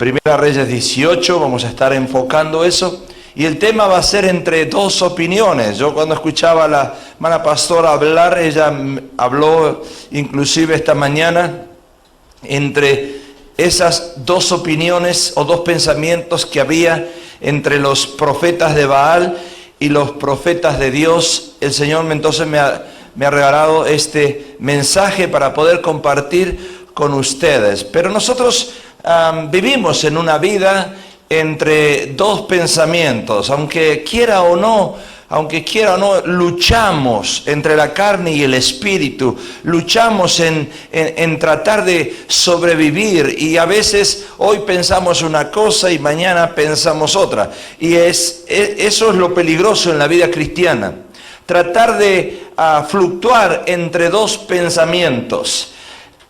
Primera Reyes 18, vamos a estar enfocando eso. Y el tema va a ser entre dos opiniones. Yo cuando escuchaba a la hermana pastora hablar, ella habló inclusive esta mañana entre esas dos opiniones o dos pensamientos que había entre los profetas de Baal y los profetas de Dios. El Señor entonces me ha regalado este mensaje para poder compartir con ustedes. Pero nosotros vivimos en una vida entre dos pensamientos, aunque quiera o no, luchamos entre la carne y el espíritu, luchamos en tratar de sobrevivir, y a veces hoy pensamos una cosa y mañana pensamos otra, y eso es lo peligroso en la vida cristiana, tratar de fluctuar entre dos pensamientos.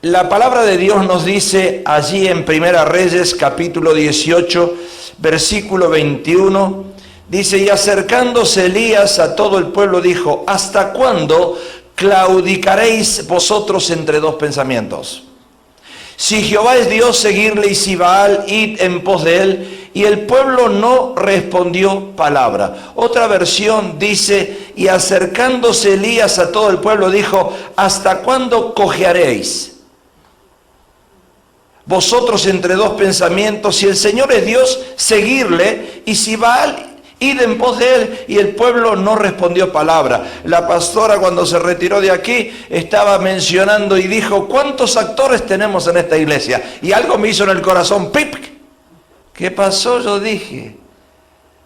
La palabra de Dios nos dice allí en Primera Reyes capítulo 18, versículo 21, dice: y acercándose Elías a todo el pueblo dijo: ¿hasta cuándo claudicaréis vosotros entre dos pensamientos? Si Jehová es Dios, seguirle, y si Baal, id en pos de él. Y el pueblo no respondió palabra. Otra versión dice: y acercándose Elías a todo el pueblo dijo: ¿hasta cuándo cojearéis vosotros entre dos pensamientos? Si el Señor es Dios, seguirle, y si Baal, id en pos de él. Y el pueblo no respondió palabra. La pastora, cuando se retiró de aquí, estaba mencionando y dijo: ¿cuántos actores tenemos en esta iglesia? Y algo me hizo en el corazón, ¡pip! ¿Qué pasó? Yo dije: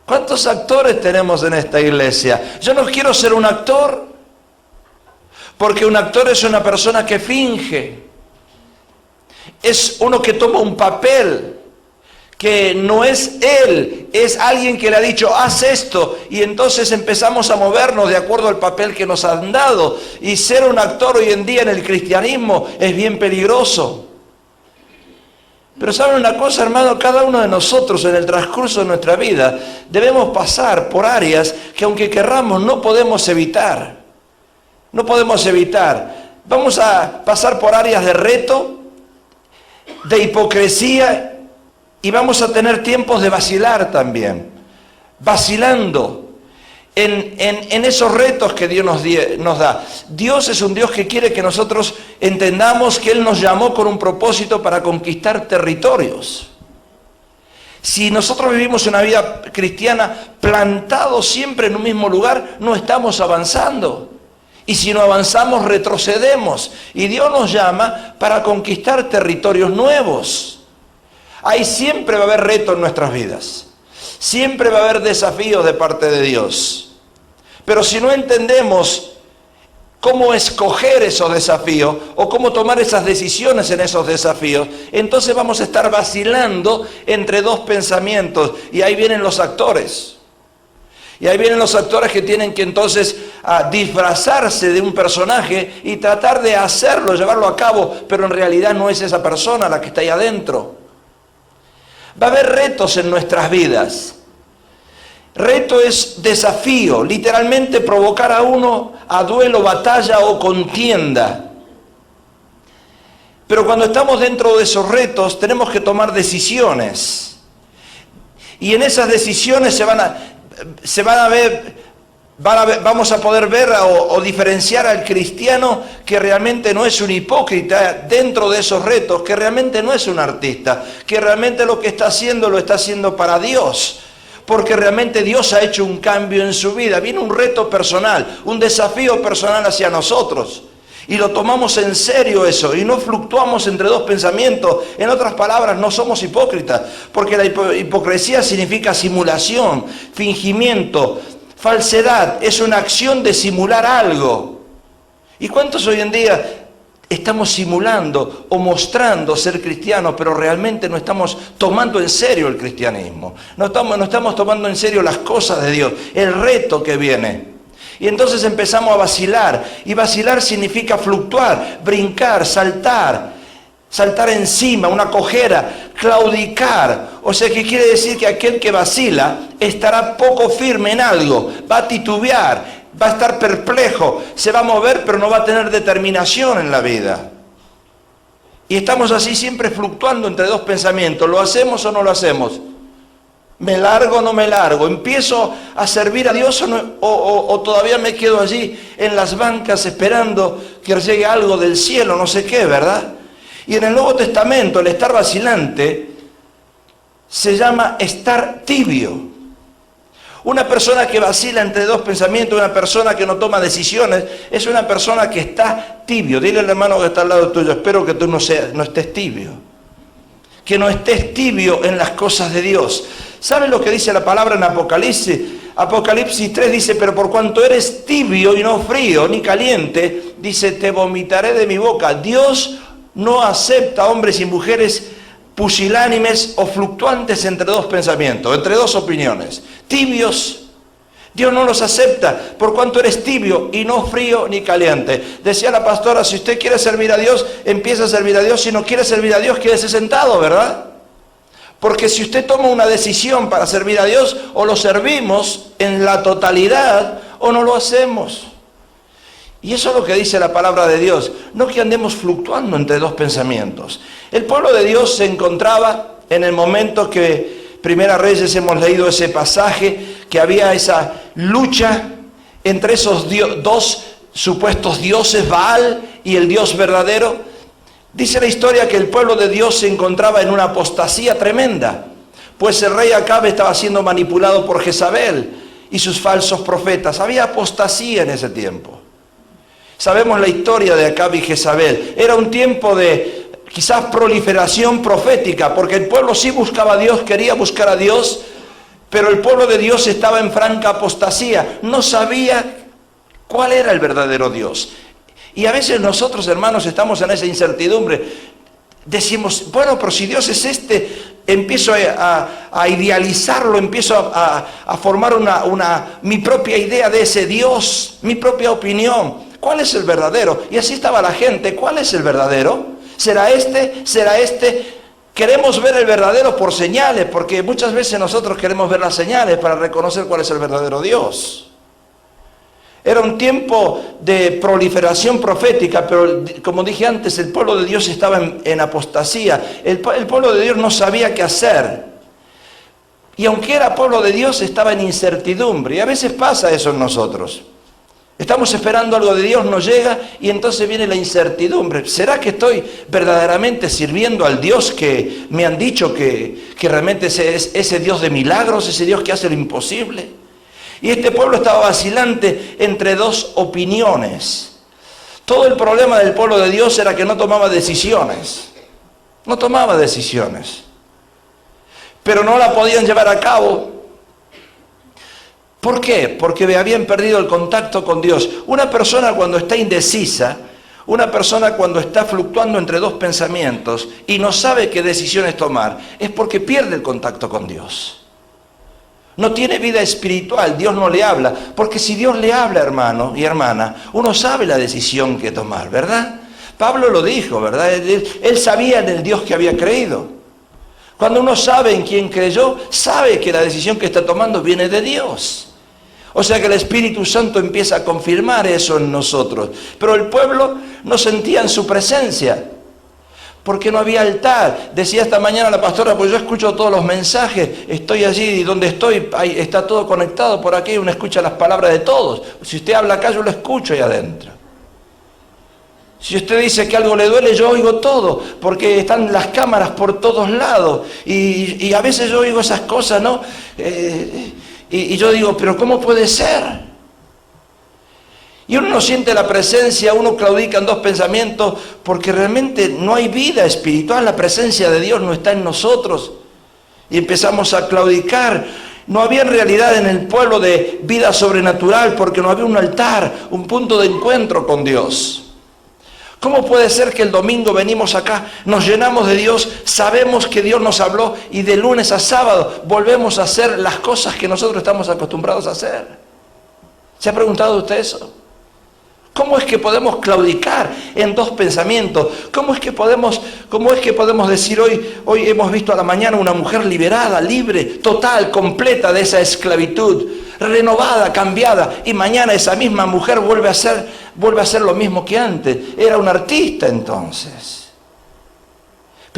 ¿cuántos actores tenemos en esta iglesia? Yo no quiero ser un actor, porque un actor es una persona que finge. Es uno que toma un papel que no es él, es alguien que le ha dicho: haz esto, y entonces empezamos a movernos de acuerdo al papel que nos han dado. Y ser un actor hoy en día en el cristianismo es bien peligroso. Pero ¿saben una cosa, hermano? Cada uno de nosotros en el transcurso de nuestra vida debemos pasar por áreas que, aunque querramos, no podemos evitar. No podemos evitar. Vamos a pasar por áreas de reto, de hipocresía, y vamos a tener tiempos de vacilar también, vacilando en esos retos que Dios nos da. Dios es un Dios que quiere que nosotros entendamos que Él nos llamó con un propósito para conquistar territorios. Si nosotros vivimos una vida cristiana plantados siempre en un mismo lugar, no estamos avanzando. Y si no avanzamos, retrocedemos. Y Dios nos llama para conquistar territorios nuevos. Ahí siempre va a haber retos en nuestras vidas. Siempre va a haber desafíos de parte de Dios. Pero si no entendemos cómo escoger esos desafíos o cómo tomar esas decisiones en esos desafíos, entonces vamos a estar vacilando entre dos pensamientos. Y ahí vienen los actores. Y ahí vienen los actores que tienen que entonces disfrazarse de un personaje y tratar de hacerlo, llevarlo a cabo, pero en realidad no es esa persona la que está ahí adentro. Va a haber retos en nuestras vidas. Reto es desafío, literalmente provocar a uno a duelo, batalla o contienda. Pero cuando estamos dentro de esos retos tenemos que tomar decisiones. Y en esas decisiones vamos a poder ver o diferenciar al cristiano que realmente no es un hipócrita dentro de esos retos, que realmente no es un artista, que realmente lo que está haciendo lo está haciendo para Dios, porque realmente Dios ha hecho un cambio en su vida. Viene un reto personal, un desafío personal hacia nosotros, y lo tomamos en serio eso, y no fluctuamos entre dos pensamientos. En otras palabras, no somos hipócritas, porque la hipocresía significa simulación, fingimiento, falsedad. Es una acción de simular algo. ¿Y cuántos hoy en día estamos simulando o mostrando ser cristianos, pero realmente no estamos tomando en serio el cristianismo? No estamos tomando en serio las cosas de Dios, el reto que viene. Y entonces empezamos a vacilar, y vacilar significa fluctuar, brincar, saltar encima, una cojera, claudicar. O sea, que quiere decir que aquel que vacila estará poco firme en algo, va a titubear, va a estar perplejo, se va a mover, pero no va a tener determinación en la vida. Y estamos así siempre fluctuando entre dos pensamientos. ¿Lo hacemos o no lo hacemos? ¿Me largo o no me largo? ¿Empiezo a servir a Dios o todavía me quedo allí en las bancas esperando que llegue algo del cielo, no sé qué, ¿verdad? Y en el Nuevo Testamento el estar vacilante se llama estar tibio. Una persona que vacila entre dos pensamientos, una persona que no toma decisiones, es una persona que está tibio. Dile al hermano que está al lado tuyo, espero que tú no estés tibio. Que no estés tibio en las cosas de Dios. ¿Saben lo que dice la palabra en Apocalipsis? Apocalipsis 3 dice, pero por cuanto eres tibio y no frío ni caliente, dice, te vomitaré de mi boca. Dios no acepta hombres y mujeres pusilánimes o fluctuantes entre dos pensamientos, entre dos opiniones. Tibios, Dios no los acepta, por cuanto eres tibio y no frío ni caliente. Decía la pastora, si usted quiere servir a Dios, empieza a servir a Dios. Si no quiere servir a Dios, quédese sentado, ¿verdad? Porque si usted toma una decisión para servir a Dios, o lo servimos en la totalidad, o no lo hacemos. Y eso es lo que dice la palabra de Dios, no que andemos fluctuando entre dos pensamientos. El pueblo de Dios se encontraba en el momento que Primera Reyes hemos leído ese pasaje, que había esa lucha entre esos dos supuestos dioses, Baal y el Dios verdadero. Dice la historia que el pueblo de Dios se encontraba en una apostasía tremenda, pues el rey Acab estaba siendo manipulado por Jezabel y sus falsos profetas. Había apostasía en ese tiempo. Sabemos la historia de Acab y Jezabel. Era un tiempo de quizás proliferación profética, porque el pueblo sí buscaba a Dios, quería buscar a Dios, pero el pueblo de Dios estaba en franca apostasía. No sabía cuál era el verdadero Dios. Y a veces nosotros, hermanos, estamos en esa incertidumbre. Decimos, bueno, pero si Dios es empiezo a idealizarlo, empiezo a formar mi propia idea de ese Dios, mi propia opinión. ¿Cuál es el verdadero? Y así estaba la gente. ¿Cuál es el verdadero? ¿Será este? ¿Será este? Queremos ver el verdadero por señales, porque muchas veces nosotros queremos ver las señales para reconocer cuál es el verdadero Dios. Era un tiempo de proliferación profética, pero como dije antes, el pueblo de Dios estaba en apostasía. El pueblo de Dios no sabía qué hacer. Y aunque era pueblo de Dios, estaba en incertidumbre. Y a veces pasa eso en nosotros. Estamos esperando algo de Dios, no llega, y entonces viene la incertidumbre. ¿Será que estoy verdaderamente sirviendo al Dios que me han dicho que realmente es ese Dios de milagros, ese Dios que hace lo imposible? Y este pueblo estaba vacilante entre dos opiniones. Todo el problema del pueblo de Dios era que no tomaba decisiones. No tomaba decisiones. Pero no la podían llevar a cabo. ¿Por qué? Porque habían perdido el contacto con Dios. Una persona cuando está indecisa, una persona cuando está fluctuando entre dos pensamientos y no sabe qué decisiones tomar, es porque pierde el contacto con Dios. No tiene vida espiritual, Dios no le habla. Porque si Dios le habla, hermano y hermana, uno sabe la decisión que tomar, ¿verdad? Pablo lo dijo, ¿verdad? Él sabía en el Dios que había creído. Cuando uno sabe en quién creyó, sabe que la decisión que está tomando viene de Dios. O sea que el Espíritu Santo empieza a confirmar eso en nosotros. Pero el pueblo no sentía en su presencia, porque no había altar. Decía esta mañana la pastora, pues yo escucho todos los mensajes, estoy allí donde estoy, ahí está todo conectado por aquí, uno escucha las palabras de todos. Si usted habla acá, yo lo escucho ahí adentro. Si usted dice que algo le duele, yo oigo todo, porque están las cámaras por todos lados. Y a veces yo oigo esas cosas, ¿no? Y yo digo, pero ¿cómo puede ser? Y uno no siente la presencia, uno claudica en dos pensamientos, porque realmente no hay vida espiritual, la presencia de Dios no está en nosotros. Y empezamos a claudicar. No había en realidad en el pueblo de vida sobrenatural, porque no había un altar, un punto de encuentro con Dios. ¿Cómo puede ser que el domingo venimos acá, nos llenamos de Dios, sabemos que Dios nos habló y de lunes a sábado volvemos a hacer las cosas que nosotros estamos acostumbrados a hacer? ¿Se ha preguntado usted eso? ¿Cómo es que podemos claudicar en dos pensamientos? ¿Cómo es que podemos decir hoy hemos visto a la mañana una mujer liberada, libre, total, completa de esa esclavitud, renovada, cambiada, y mañana esa misma mujer vuelve a hacer lo mismo que antes? Era un artista entonces.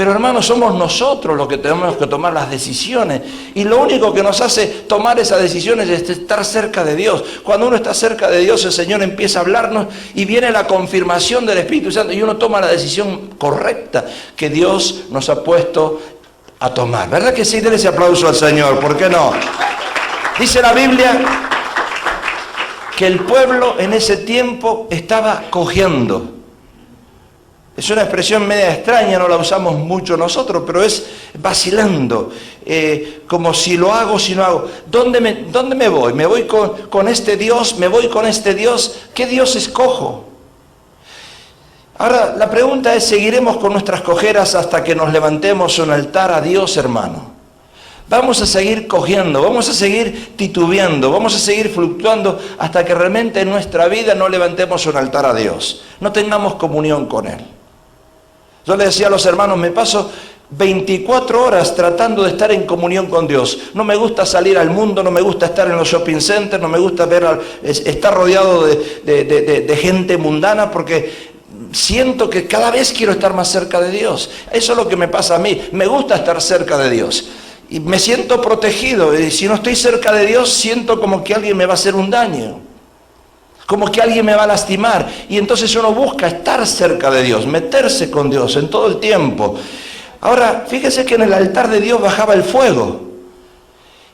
Pero hermanos, somos nosotros los que tenemos que tomar las decisiones. Y lo único que nos hace tomar esas decisiones es estar cerca de Dios. Cuando uno está cerca de Dios, el Señor empieza a hablarnos y viene la confirmación del Espíritu Santo. Y uno toma la decisión correcta que Dios nos ha puesto a tomar. ¿Verdad que sí? Denle ese aplauso al Señor. ¿Por qué no? Dice la Biblia que el pueblo en ese tiempo estaba cojeando. Es una expresión media extraña, no la usamos mucho nosotros, pero es vacilando, como si lo hago, si no hago. ¿Dónde me voy? ¿Me voy con este Dios? ¿Me voy con este Dios? ¿Qué Dios escojo? Ahora, la pregunta es, ¿seguiremos con nuestras cojeras hasta que nos levantemos un altar a Dios, hermano? Vamos a seguir cojeando, vamos a seguir titubeando, vamos a seguir fluctuando hasta que realmente en nuestra vida no levantemos un altar a Dios, no tengamos comunión con Él. Yo le decía a los hermanos, me paso 24 horas tratando de estar en comunión con Dios. No me gusta salir al mundo, no me gusta estar en los shopping centers, no me gusta estar rodeado de gente mundana, porque siento que cada vez quiero estar más cerca de Dios. Eso es lo que me pasa a mí. Me gusta estar cerca de Dios. Y me siento protegido. Y si no estoy cerca de Dios, siento como que alguien me va a hacer un daño. Como que alguien me va a lastimar. Y entonces uno busca estar cerca de Dios, meterse con Dios en todo el tiempo. Ahora, fíjese que en el altar de Dios bajaba el fuego.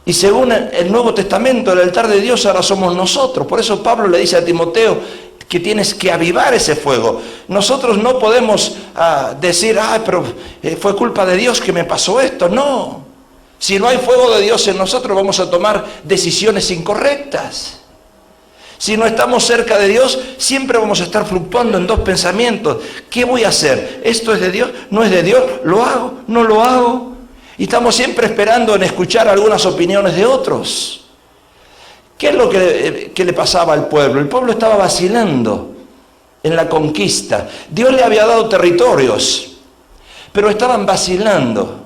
Y según el Nuevo Testamento, el altar de Dios ahora somos nosotros. Por eso Pablo le dice a Timoteo que tienes que avivar ese fuego. Nosotros no podemos decir, pero fue culpa de Dios que me pasó esto. No. Si no hay fuego de Dios en nosotros, vamos a tomar decisiones incorrectas. Si no estamos cerca de Dios, siempre vamos a estar fluctuando en dos pensamientos. ¿Qué voy a hacer? ¿Esto es de Dios? ¿No es de Dios? ¿Lo hago? ¿No lo hago? Y estamos siempre esperando en escuchar algunas opiniones de otros. ¿Qué es lo que le pasaba al pueblo? El pueblo estaba vacilando en la conquista. Dios le había dado territorios, pero estaban vacilando,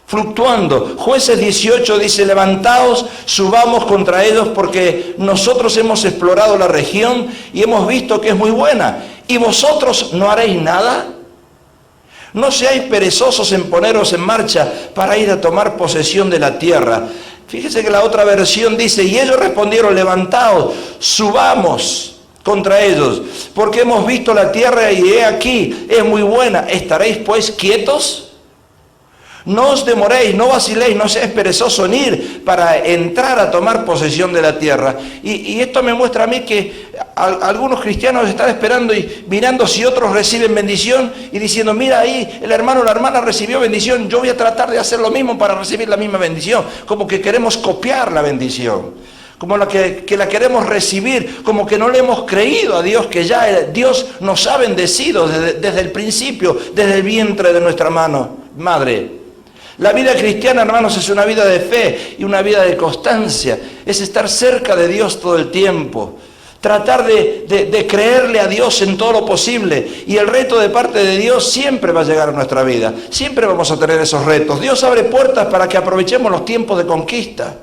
fluctuando. Jueces 18 dice, levantaos, subamos contra ellos, porque nosotros hemos explorado la región y hemos visto que es muy buena. ¿Y vosotros no haréis nada? No seáis perezosos en poneros en marcha para ir a tomar posesión de la tierra. Fíjese que la otra versión dice, y ellos respondieron, levantaos, subamos contra ellos, porque hemos visto la tierra y he aquí, es muy buena. ¿Estaréis pues quietos? No os demoréis, no vaciléis, no seáis perezosos en ir para entrar a tomar posesión de la tierra. Y esto me muestra a mí que algunos cristianos están esperando y mirando si otros reciben bendición y diciendo, mira ahí, el hermano o la hermana recibió bendición, yo voy a tratar de hacer lo mismo para recibir la misma bendición. Como que queremos copiar la bendición, como que la queremos recibir, como que no le hemos creído a Dios, que ya Dios nos ha bendecido desde el principio, desde el vientre de nuestra madre. La vida cristiana, hermanos, es una vida de fe y una vida de constancia. Es estar cerca de Dios todo el tiempo. Tratar de creerle a Dios en todo lo posible. Y el reto de parte de Dios siempre va a llegar a nuestra vida. Siempre vamos a tener esos retos. Dios abre puertas para que aprovechemos los tiempos de conquista.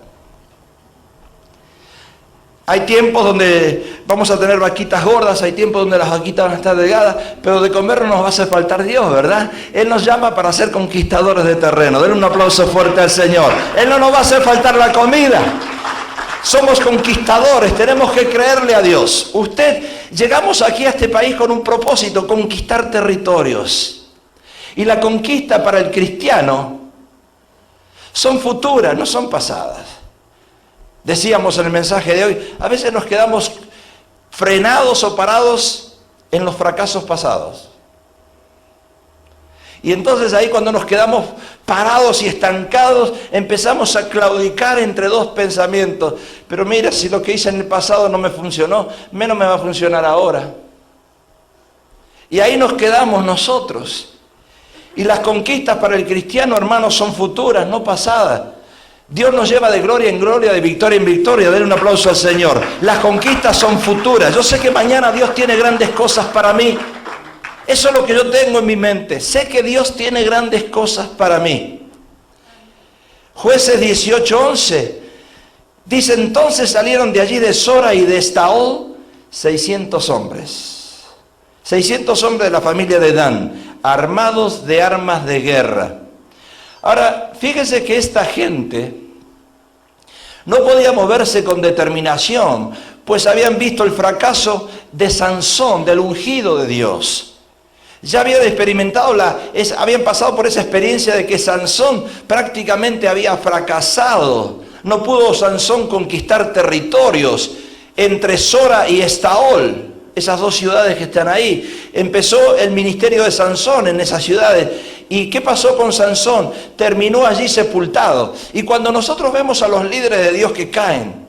Hay tiempos donde vamos a tener vaquitas gordas, hay tiempos donde las vaquitas van a estar delgadas, pero de comer no nos va a hacer faltar Dios, ¿verdad? Él nos llama para ser conquistadores de terreno. Denle un aplauso fuerte al Señor. Él no nos va a hacer faltar la comida. Somos conquistadores, tenemos que creerle a Dios. Llegamos aquí a este país con un propósito, conquistar territorios. Y la conquista para el cristiano son futuras, no son pasadas. Decíamos en el mensaje de hoy, a veces nos quedamos frenados o parados en los fracasos pasados. Y entonces ahí cuando nos quedamos parados y estancados, empezamos a claudicar entre dos pensamientos. Pero mira, si lo que hice en el pasado no me funcionó, menos me va a funcionar ahora. Y ahí nos quedamos nosotros. Y las conquistas para el cristiano, hermanos, son futuras, no pasadas. Dios nos lleva de gloria en gloria, de victoria en victoria. Denle un aplauso al Señor. Las conquistas son futuras. Yo sé que mañana Dios tiene grandes cosas para mí. Eso es lo que yo tengo en mi mente. Sé que Dios tiene grandes cosas para mí. Jueces 18:11 dice, entonces salieron de allí de Sora y de Estaol 600 hombres. 600 hombres de la familia de Dan. armados de armas de guerra. Ahora, fíjese que esta gente no podía moverse con determinación, pues habían visto el fracaso de Sansón, del ungido de Dios. Ya habían experimentado, habían pasado por esa experiencia de que Sansón prácticamente había fracasado. No pudo Sansón conquistar territorios entre Sora y Estaol, esas dos ciudades que están ahí. Empezó el ministerio de Sansón en esas ciudades. ¿Y qué pasó con Sansón? Terminó allí sepultado. Y cuando nosotros vemos a los líderes de Dios que caen,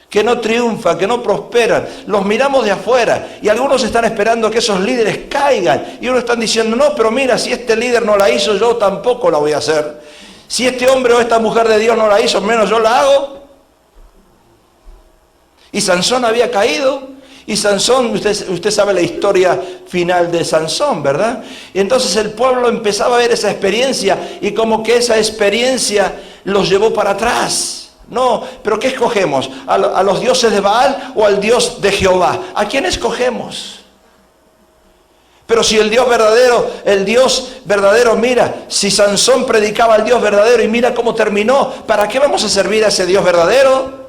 que no triunfan, que no prosperan, los miramos de afuera y algunos están esperando que esos líderes caigan y unos están diciendo, no, pero mira, si este líder no la hizo, yo tampoco la voy a hacer. Si este hombre o esta mujer de Dios no la hizo, menos yo la hago. Y Sansón había caído. Y Sansón, usted sabe la historia final de Sansón, ¿verdad? Y entonces el pueblo empezaba a ver esa experiencia y como que esa experiencia los llevó para atrás. No, pero ¿qué escogemos? ¿A los dioses de Baal o al Dios de Jehová? ¿A quién escogemos? Pero si el Dios verdadero, mira, si Sansón predicaba al Dios verdadero y mira cómo terminó, ¿para qué vamos a servir a ese Dios verdadero?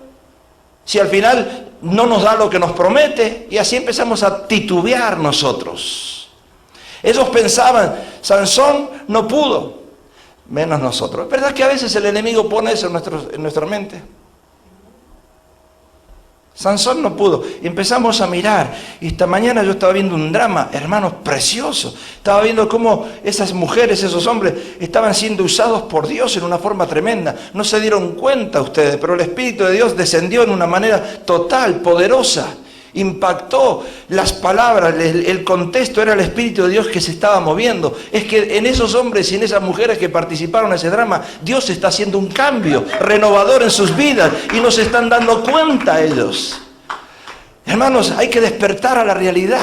Si al final no nos da lo que nos promete, y así empezamos a titubear nosotros. Ellos pensaban, Sansón no pudo, menos nosotros. ¿Es verdad que a veces el enemigo pone eso en nuestra mente? Sansón no pudo. Y empezamos a mirar. Y esta mañana yo estaba viendo un drama, hermanos, precioso. Estaba viendo cómo esas mujeres, esos hombres, estaban siendo usados por Dios en una forma tremenda. No se dieron cuenta ustedes, pero el Espíritu de Dios descendió en una manera total, poderosa. Impactó las palabras, el contexto era el Espíritu de Dios que se estaba moviendo. Es que en esos hombres y en esas mujeres que participaron en ese drama, Dios está haciendo un cambio renovador en sus vidas y no se están dando cuenta ellos. Hermanos, hay que despertar a la realidad.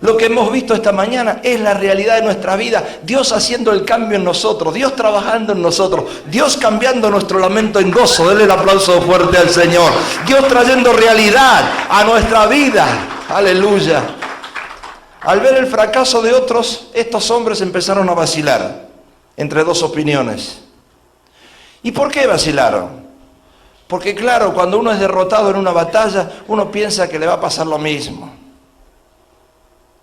Lo que hemos visto esta mañana es la realidad de nuestra vida. Dios haciendo el cambio en nosotros, Dios trabajando en nosotros, Dios cambiando nuestro lamento en gozo. Denle el aplauso fuerte al Señor. Dios trayendo realidad a nuestra vida. Aleluya. Al ver el fracaso de otros, estos hombres empezaron a vacilar entre dos opiniones. ¿Y por qué vacilaron? Porque claro, cuando uno es derrotado en una batalla, uno piensa que le va a pasar lo mismo.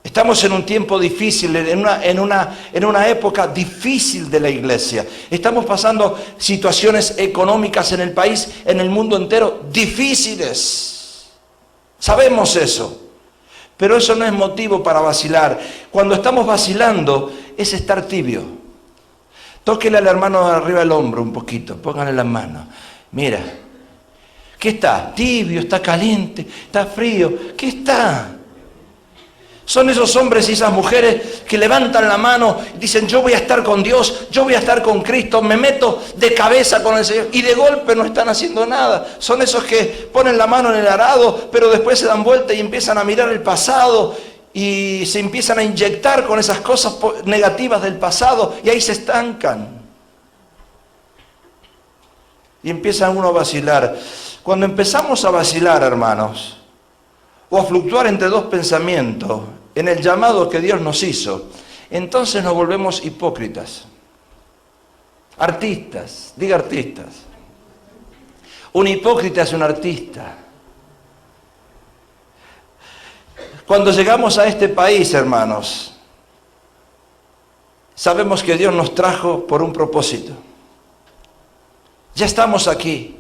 Estamos en un tiempo difícil, en una época difícil de la iglesia. Estamos pasando situaciones económicas en el país, en el mundo entero, difíciles. Sabemos eso. Pero eso no es motivo para vacilar. Cuando estamos vacilando, es estar tibio. Tóquele al hermano arriba del hombro un poquito, póngale las manos. Mira, ¿qué está? Tibio, está caliente, está frío. ¿Qué está? Son esos hombres y esas mujeres que levantan la mano y dicen, yo voy a estar con Dios, yo voy a estar con Cristo, me meto de cabeza con el Señor, y de golpe no están haciendo nada. Son esos que ponen la mano en el arado, pero después se dan vuelta y empiezan a mirar el pasado y se empiezan a inyectar con esas cosas negativas del pasado y ahí se estancan. Y empieza uno a vacilar. Cuando empezamos a vacilar, hermanos, o a fluctuar entre dos pensamientos en el llamado que Dios nos hizo, entonces nos volvemos hipócritas. Artistas, diga artistas. Un hipócrita es un artista. Cuando llegamos a este país, hermanos, sabemos que Dios nos trajo por un propósito. Ya estamos aquí.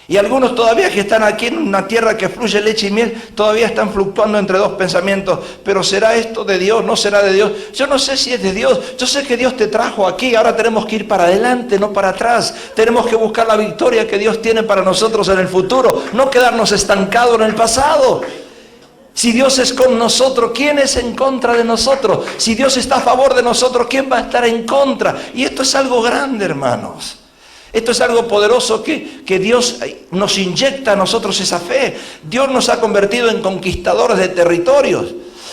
Y algunos todavía que están aquí en una tierra que fluye leche y miel, todavía están fluctuando entre dos pensamientos. Pero ¿será esto de Dios? ¿No será de Dios? Yo no sé si es de Dios. Yo sé que Dios te trajo aquí. Ahora tenemos que ir para adelante, no para atrás. Tenemos que buscar la victoria que Dios tiene para nosotros en el futuro. No quedarnos estancados en el pasado. Si Dios es con nosotros, ¿quién es en contra de nosotros? Si Dios está a favor de nosotros, ¿quién va a estar en contra? Y esto es algo grande, hermanos. Esto es algo poderoso que Dios nos inyecta a nosotros esa fe. Dios nos ha convertido en conquistadores de territorios.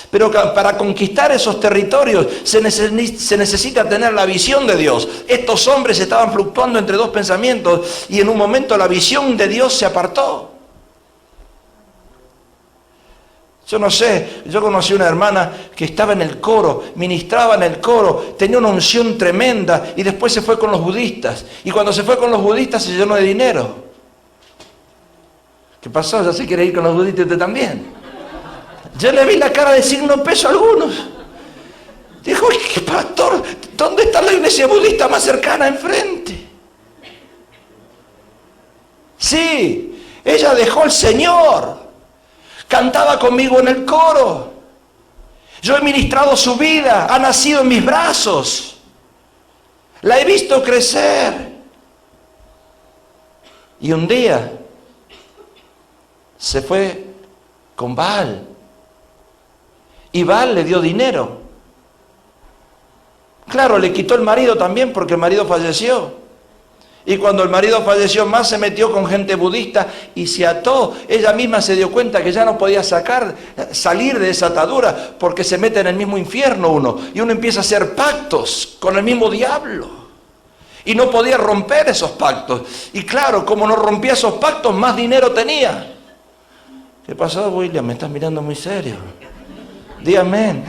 Pero para conquistar esos territorios se necesita tener la visión de Dios. Estos hombres estaban fluctuando entre dos pensamientos y en un momento la visión de Dios se apartó. Yo no sé, yo conocí una hermana que estaba en el coro, ministraba en el coro, tenía una unción tremenda y después se fue con los budistas. Y cuando se fue con los budistas se llenó de dinero. ¿Qué pasó? Ya se quiere ir con los budistas usted también. Yo le vi la cara de signo en peso a algunos. Dijo, ¿qué pastor? ¿Dónde está la iglesia budista más cercana enfrente? Sí, ella dejó al Señor. Cantaba conmigo en el coro. Yo he ministrado su vida. Ha nacido en mis brazos. La he visto crecer. Y un día se fue con Baal. Y Baal le dio dinero. Claro, le quitó el marido también porque el marido falleció. Y cuando el marido falleció más se metió con gente budista y se ató. Ella misma se dio cuenta que ya no podía salir de esa atadura porque se mete en el mismo infierno uno. Y uno empieza a hacer pactos con el mismo diablo. Y no podía romper esos pactos. Y claro, como no rompía esos pactos, más dinero tenía. ¿Qué pasó, William? Me estás mirando muy serio. Di amén.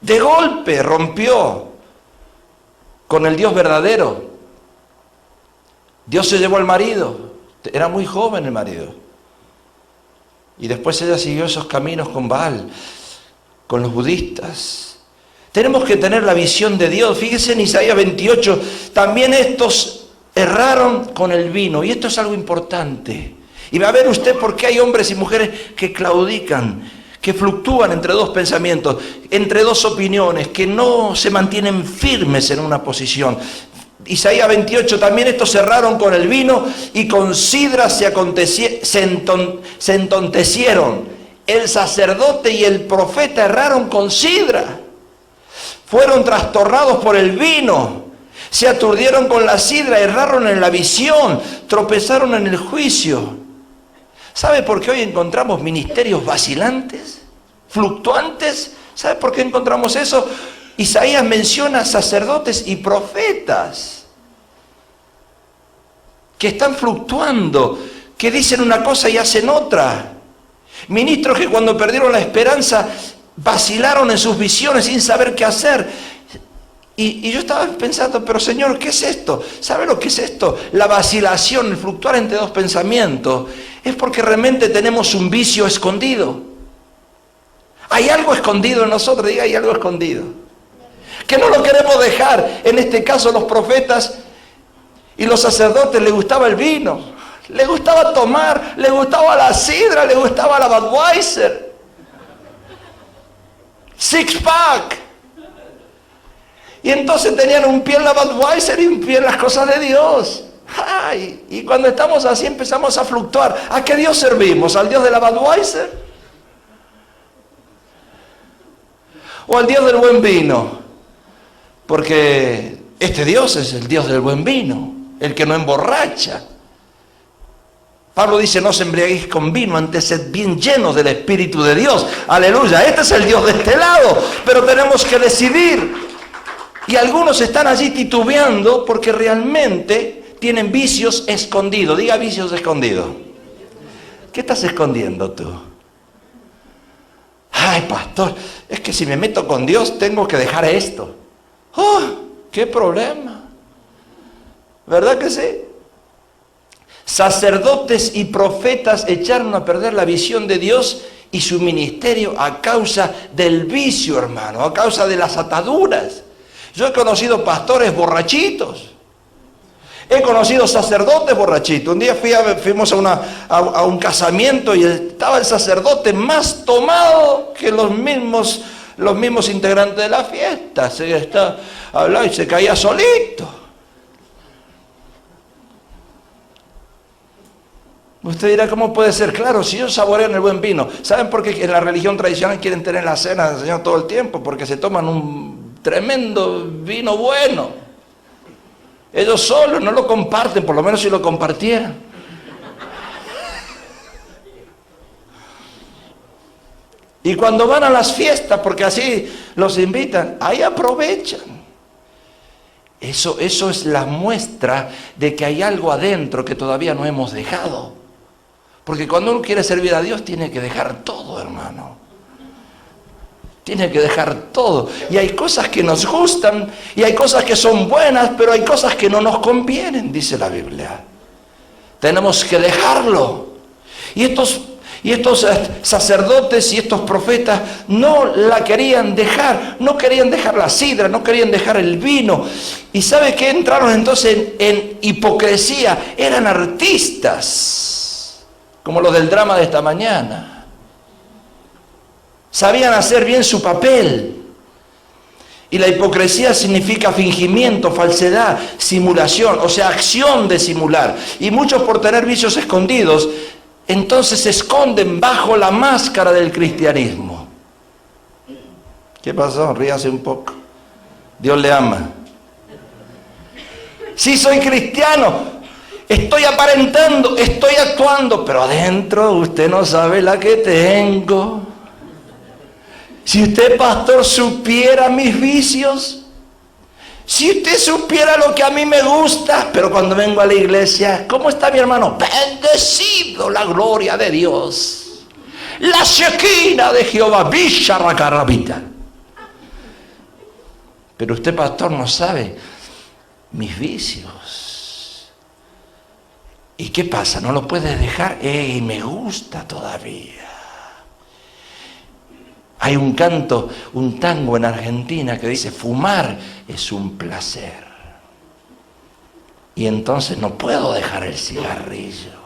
De golpe rompió con el Dios verdadero. Dios se llevó al marido. Era muy joven el marido. Y después ella siguió esos caminos con Baal, con los budistas. Tenemos que tener la visión de Dios. Fíjese en Isaías 28, también estos erraron con el vino. Y esto es algo importante. Y va a ver usted por qué hay hombres y mujeres que claudican, que fluctúan entre dos pensamientos, entre dos opiniones, que no se mantienen firmes en una posición. Isaías 28, también estos cerraron con el vino y con sidra se entontecieron. El sacerdote y el profeta erraron con sidra. Fueron trastornados por el vino. Se aturdieron con la sidra, erraron en la visión, tropezaron en el juicio. ¿Sabe por qué hoy encontramos ministerios vacilantes, fluctuantes? ¿Sabe por qué encontramos eso? Isaías menciona sacerdotes y profetas que están fluctuando, que dicen una cosa y hacen otra. Ministros que cuando perdieron la esperanza vacilaron en sus visiones sin saber qué hacer. Y yo estaba pensando, pero Señor, ¿qué es esto? ¿Sabe lo que es esto? La vacilación, el fluctuar entre dos pensamientos, es porque realmente tenemos un vicio escondido. Hay algo escondido en nosotros, diga, hay algo escondido. Que no lo queremos dejar. En este caso los profetas y los sacerdotes les gustaba el vino, les gustaba tomar, les gustaba la sidra, les gustaba la Budweiser. Six pack. Y entonces tenían un pie en la Budweiser y un pie en las cosas de Dios. Ay, y cuando estamos así empezamos a fluctuar. ¿A qué Dios servimos? ¿Al Dios de la Budweiser? ¿O al Dios del buen vino? Porque este Dios es el Dios del buen vino, el que no emborracha. Pablo dice, no os embriaguéis con vino, antes sed bien llenos del Espíritu de Dios. Aleluya, este es el Dios de este lado. Pero tenemos que decidir. Y algunos están allí titubeando porque realmente tienen vicios escondidos. Diga, vicios escondidos. ¿Qué estás escondiendo tú? Ay, pastor, es que si me meto con Dios tengo que dejar esto. ¡Oh, qué problema! ¿Verdad que sí? Sacerdotes y profetas echaron a perder la visión de Dios y su ministerio a causa del vicio, hermano, a causa de las ataduras. Yo he conocido pastores borrachitos. He conocido sacerdotes borrachitos. Un día fuimos a un casamiento y estaba el sacerdote más tomado que los mismos integrantes de la fiesta. Hablaba y se caía solito. Usted dirá, ¿cómo puede ser? Claro, si ellos saborean el buen vino. ¿Saben por qué en la religión tradicional quieren tener la cena del Señor todo el tiempo? Porque se toman un tremendo vino bueno. Ellos solos no lo comparten, por lo menos si lo compartieran. Y cuando van a las fiestas, porque así los invitan, ahí aprovechan. Eso es la muestra de que hay algo adentro que todavía no hemos dejado. Porque cuando uno quiere servir a Dios tiene que dejar todo, hermano. Tiene que dejar todo. Y hay cosas que nos gustan y hay cosas que son buenas, pero hay cosas que no nos convienen, dice la Biblia. Tenemos que dejarlo. Y estos sacerdotes y estos profetas no la querían dejar, no querían dejar la sidra, no querían dejar el vino. ¿Y sabe qué? Entraron entonces en hipocresía. Eran artistas, como los del drama de esta mañana. Sabían hacer bien su papel. Y la hipocresía significa fingimiento, falsedad, simulación, o sea, acción de simular. Y muchos, por tener vicios escondidos, entonces se esconden bajo la máscara del cristianismo. ¿Qué pasó? Ríase un poco. Dios le ama. Sí, soy cristiano, estoy aparentando, estoy actuando, pero adentro usted no sabe la que tengo. Si usted, pastor, supiera mis vicios, si usted supiera lo que a mí me gusta, pero cuando vengo a la iglesia, ¿cómo está mi hermano? Bendecido la gloria de Dios. La Shekinah de Jehová, Bisharracarabita. Pero usted, pastor, no sabe mis vicios. ¿Y qué pasa? ¿No lo puedes dejar? Me gusta todavía. Hay un tango en Argentina que dice, fumar es un placer. Y entonces no puedo dejar el cigarrillo.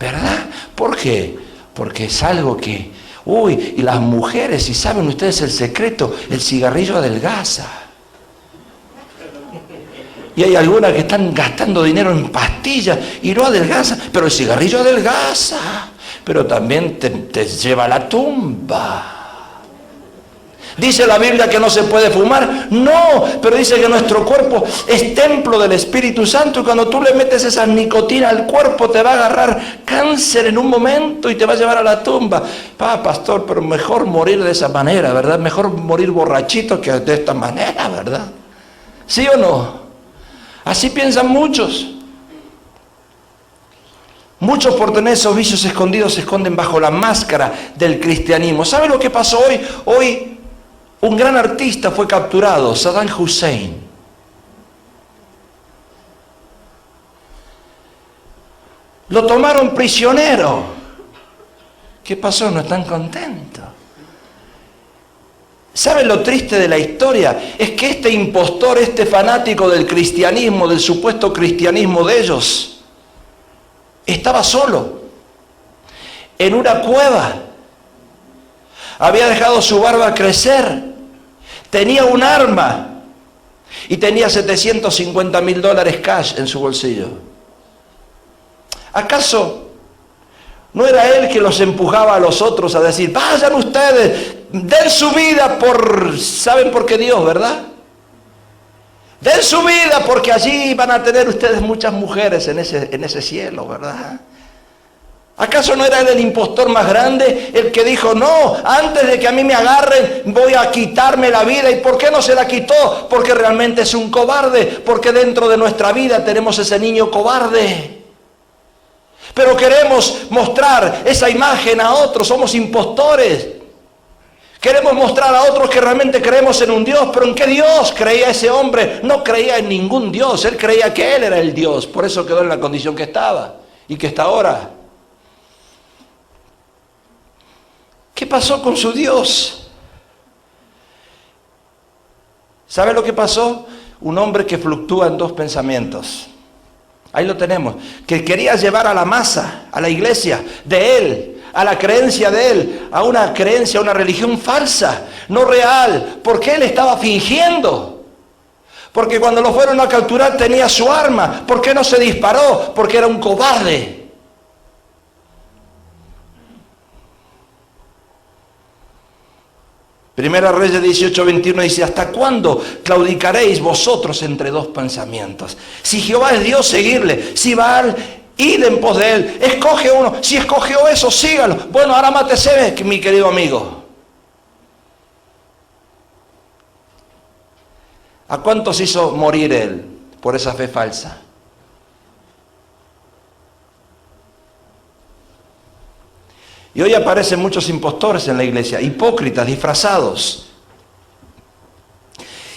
¿Verdad? ¿Por qué? Porque es algo que, y las mujeres, y saben ustedes el secreto, el cigarrillo adelgaza. Y hay algunas que están gastando dinero en pastillas y no adelgaza, pero el cigarrillo adelgaza. Pero también te lleva a la tumba. ¿Dice la Biblia que no se puede fumar? No, pero dice que nuestro cuerpo es templo del Espíritu Santo y cuando tú le metes esa nicotina al cuerpo te va a agarrar cáncer en un momento y te va a llevar a la tumba. Pastor, pero mejor morir de esa manera, ¿verdad? Mejor morir borrachito que de esta manera, ¿verdad? ¿Sí o no? Así piensan muchos. Muchos, por tener esos vicios escondidos, se esconden bajo la máscara del cristianismo. ¿Sabe lo que pasó hoy? Hoy un gran artista fue capturado, Saddam Hussein. Lo tomaron prisionero. ¿Qué pasó? No están contentos. ¿Saben lo triste de la historia? Es que este impostor, este fanático del cristianismo, del supuesto cristianismo de ellos, estaba solo, en una cueva, había dejado su barba crecer, tenía un arma y tenía $750,000 cash en su bolsillo. ¿Acaso no era él que los empujaba a los otros a decir, vayan ustedes, den su vida ¿saben por qué Dios, verdad? Den su vida porque allí van a tener ustedes muchas mujeres en ese cielo, ¿verdad? ¿Acaso no era él el impostor más grande? El que dijo, no, antes de que a mí me agarren voy a quitarme la vida. ¿Y por qué no se la quitó? Porque realmente es un cobarde. Porque dentro de nuestra vida tenemos ese niño cobarde. Pero queremos mostrar esa imagen a otros, somos impostores. Queremos mostrar a otros que realmente creemos en un Dios, pero ¿en qué Dios creía ese hombre? No creía en ningún Dios, él creía que él era el Dios, por eso quedó en la condición que estaba y que está ahora. ¿Qué pasó con su Dios? ¿Sabe lo que pasó? Un hombre que fluctúa en dos pensamientos. Ahí lo tenemos, que quería llevar a la masa, a la iglesia de él, a la creencia de él, a una creencia, a una religión falsa, no real, porque él estaba fingiendo. Porque cuando lo fueron a capturar tenía su arma. ¿Por qué no se disparó? Porque era un cobarde. Primera Reyes 18:21 dice, ¿hasta cuándo claudicaréis vosotros entre dos pensamientos? Si Jehová es Dios, seguirle. Si Baal, id en pos de él. Escoge uno. Si escogió eso, sígalo. Bueno, ahora mátese, mi querido amigo. ¿A cuántos hizo morir él por esa fe falsa? Y hoy aparecen muchos impostores en la iglesia, hipócritas, disfrazados.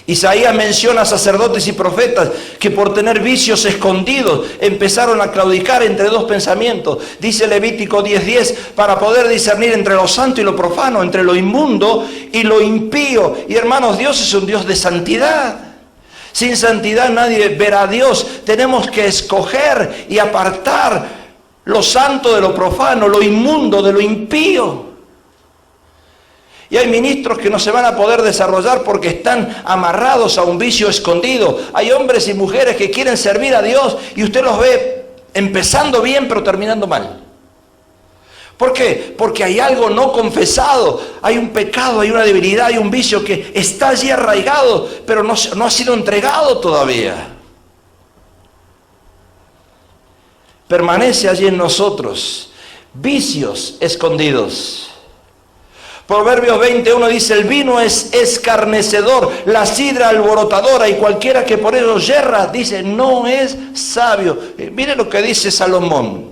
Isaías menciona a sacerdotes y profetas que por tener vicios escondidos empezaron a claudicar entre dos pensamientos. Dice Levítico 10:10, para poder discernir entre lo santo y lo profano, entre lo inmundo y lo impío. Y hermanos, Dios es un Dios de santidad. Sin santidad nadie verá a Dios. Tenemos que escoger y apartar lo santo de lo profano, lo inmundo de lo impío. Y hay ministros que no se van a poder desarrollar porque están amarrados a un vicio escondido. Hay hombres y mujeres que quieren servir a Dios y usted los ve empezando bien pero terminando mal. ¿Por qué? Porque hay algo no confesado, hay un pecado, hay una debilidad, hay un vicio que está allí arraigado, pero no ha sido entregado todavía. Permanece allí en nosotros, vicios escondidos. Proverbios 21 dice, el vino es escarnecedor, la sidra alborotadora, y cualquiera que por ello yerra, dice, no es sabio. Mire lo que dice Salomón.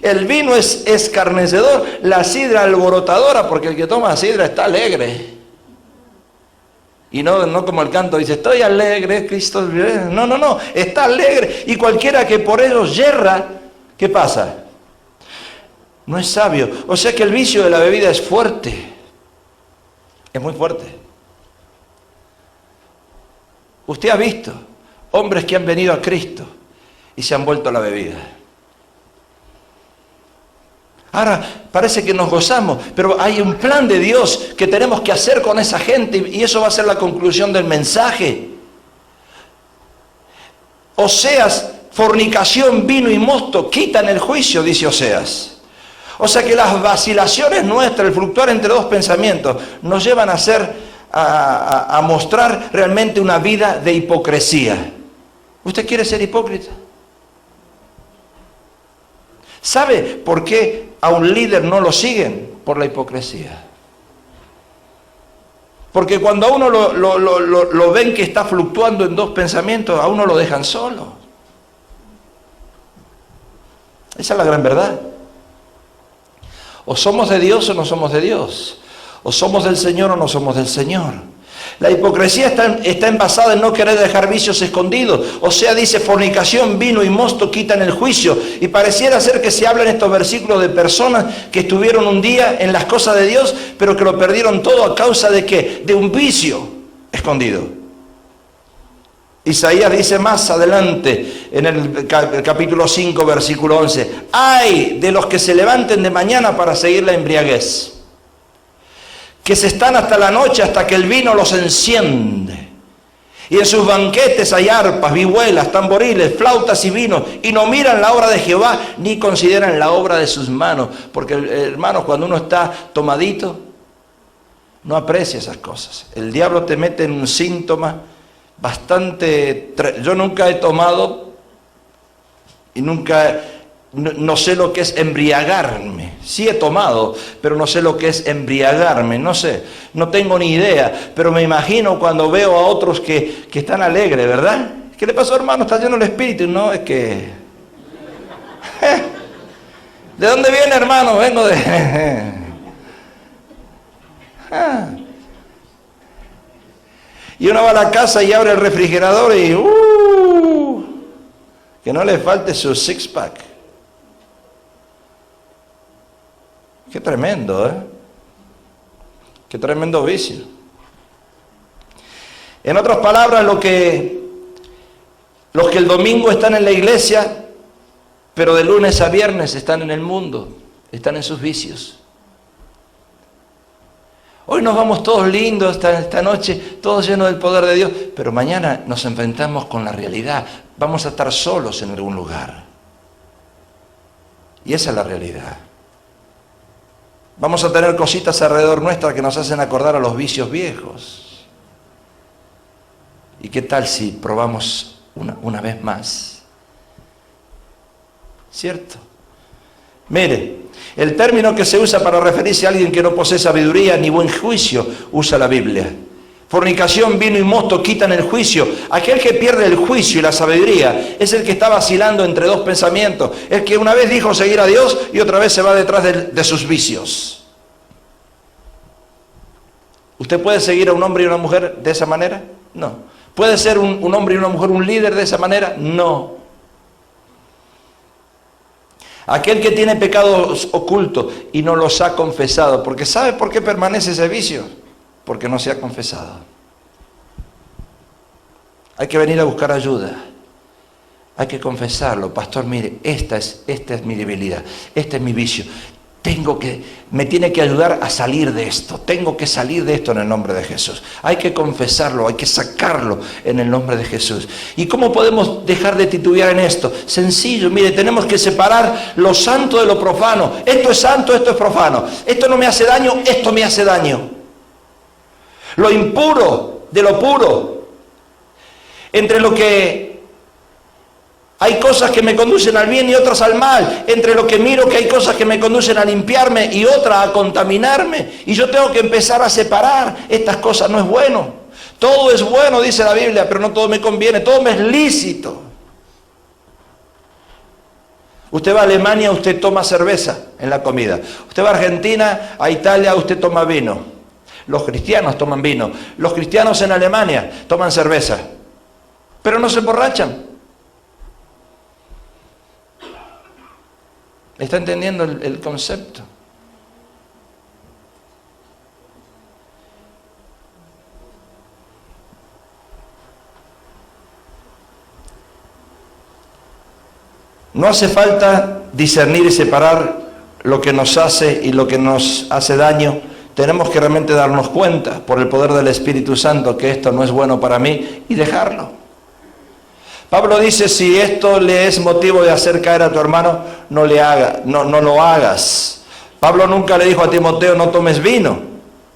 El vino es escarnecedor, la sidra alborotadora, porque el que toma sidra está alegre. Y no como el canto dice, estoy alegre, Cristo. No, está alegre. Y cualquiera que por ello yerra, ¿qué pasa? No es sabio. O sea que el vicio de la bebida es fuerte. Es muy fuerte. Usted ha visto hombres que han venido a Cristo y se han vuelto a la bebida. Ahora parece que nos gozamos, pero hay un plan de Dios que tenemos que hacer con esa gente y eso va a ser la conclusión del mensaje. Oseas, fornicación, vino y mosto quitan el juicio, dice Oseas. O sea que las vacilaciones nuestras, el fluctuar entre dos pensamientos, nos llevan a mostrar realmente una vida de hipocresía. ¿Usted quiere ser hipócrita? ¿Sabe por qué a un líder no lo siguen? Por la hipocresía. Porque cuando a uno lo ven que está fluctuando en dos pensamientos, a uno lo dejan solo. Esa es la gran verdad. O somos de Dios o no somos de Dios. O somos del Señor o no somos del Señor. La hipocresía está envasada en no querer dejar vicios escondidos. O sea, dice, fornicación, vino y mosto quitan el juicio. Y pareciera ser que se habla en estos versículos de personas que estuvieron un día en las cosas de Dios, pero que lo perdieron todo a causa de ¿qué? De un vicio escondido. Isaías dice más adelante, en el capítulo 5, versículo 11, ¡ay de los que se levanten de mañana para seguir la embriaguez! Que se están hasta la noche, hasta que el vino los enciende. Y en sus banquetes hay arpas, vihuelas, tamboriles, flautas y vino, y no miran la obra de Jehová, ni consideran la obra de sus manos. Porque, hermanos, cuando uno está tomadito, no aprecia esas cosas. El diablo te mete en un síntoma bastante... Yo nunca he tomado y no sé lo que es embriagarme. Sí he tomado, pero no sé lo que es embriagarme. No sé, no tengo ni idea. Pero me imagino cuando veo a otros que están alegres, ¿verdad? ¿Qué le pasó, hermano? Está lleno el espíritu. No, es que... ¿De dónde viene, hermano? Vengo de... Y uno va a la casa y abre el refrigerador y... que no le falte su six-pack. Qué tremendo, ¿eh? Qué tremendo vicio. En otras palabras, los que el domingo están en la iglesia, pero de lunes a viernes están en el mundo, están en sus vicios. Hoy nos vamos todos lindos esta noche, todos llenos del poder de Dios, pero mañana nos enfrentamos con la realidad. Vamos a estar solos en algún lugar. Y esa es la realidad. Vamos a tener cositas alrededor nuestra que nos hacen acordar a los vicios viejos. ¿Y qué tal si probamos una vez más? ¿Cierto? Mire, el término que se usa para referirse a alguien que no posee sabiduría ni buen juicio usa la Biblia. Fornicación, vino y mosto quitan el juicio. Aquel que pierde el juicio y la sabiduría es el que está vacilando entre dos pensamientos. El que una vez dijo seguir a Dios y otra vez se va detrás de sus vicios. ¿Usted puede seguir a un hombre y una mujer de esa manera? No. ¿Puede ser un hombre y una mujer un líder de esa manera? No. Aquel que tiene pecados ocultos y no los ha confesado, porque ¿sabe por qué permanece ese vicio? Porque no se ha confesado. Hay que venir a buscar ayuda. Hay que confesarlo. Pastor, mire, esta es mi debilidad, este es mi vicio. Me tiene que ayudar a salir de esto. Tengo que salir de esto en el nombre de Jesús. Hay que confesarlo, hay que sacarlo en el nombre de Jesús. ¿Y cómo podemos dejar de titubear en esto? Sencillo, mire, tenemos que separar lo santo de lo profano. Esto es santo, esto es profano. Esto no me hace daño, esto me hace daño. Lo impuro de lo puro. Entre lo que hay cosas que me conducen al bien y otras al mal. Entre lo que miro que hay cosas que me conducen a limpiarme y otras a contaminarme. Y yo tengo que empezar a separar. Estas cosas no es bueno. Todo es bueno, dice la Biblia, pero no todo me conviene. Todo me es lícito. Usted va a Alemania, usted toma cerveza en la comida. Usted va a Argentina, a Italia, usted toma vino. Los cristianos toman vino. Los cristianos en Alemania toman cerveza. Pero no se emborrachan. ¿Está entendiendo el concepto? No hace falta discernir y separar lo que nos hace y lo que nos hace daño. Tenemos que realmente darnos cuenta por el poder del Espíritu Santo que esto no es bueno para mí y dejarlo. Pablo dice, si esto le es motivo de hacer caer a tu hermano, no lo hagas. Pablo nunca le dijo a Timoteo, no tomes vino.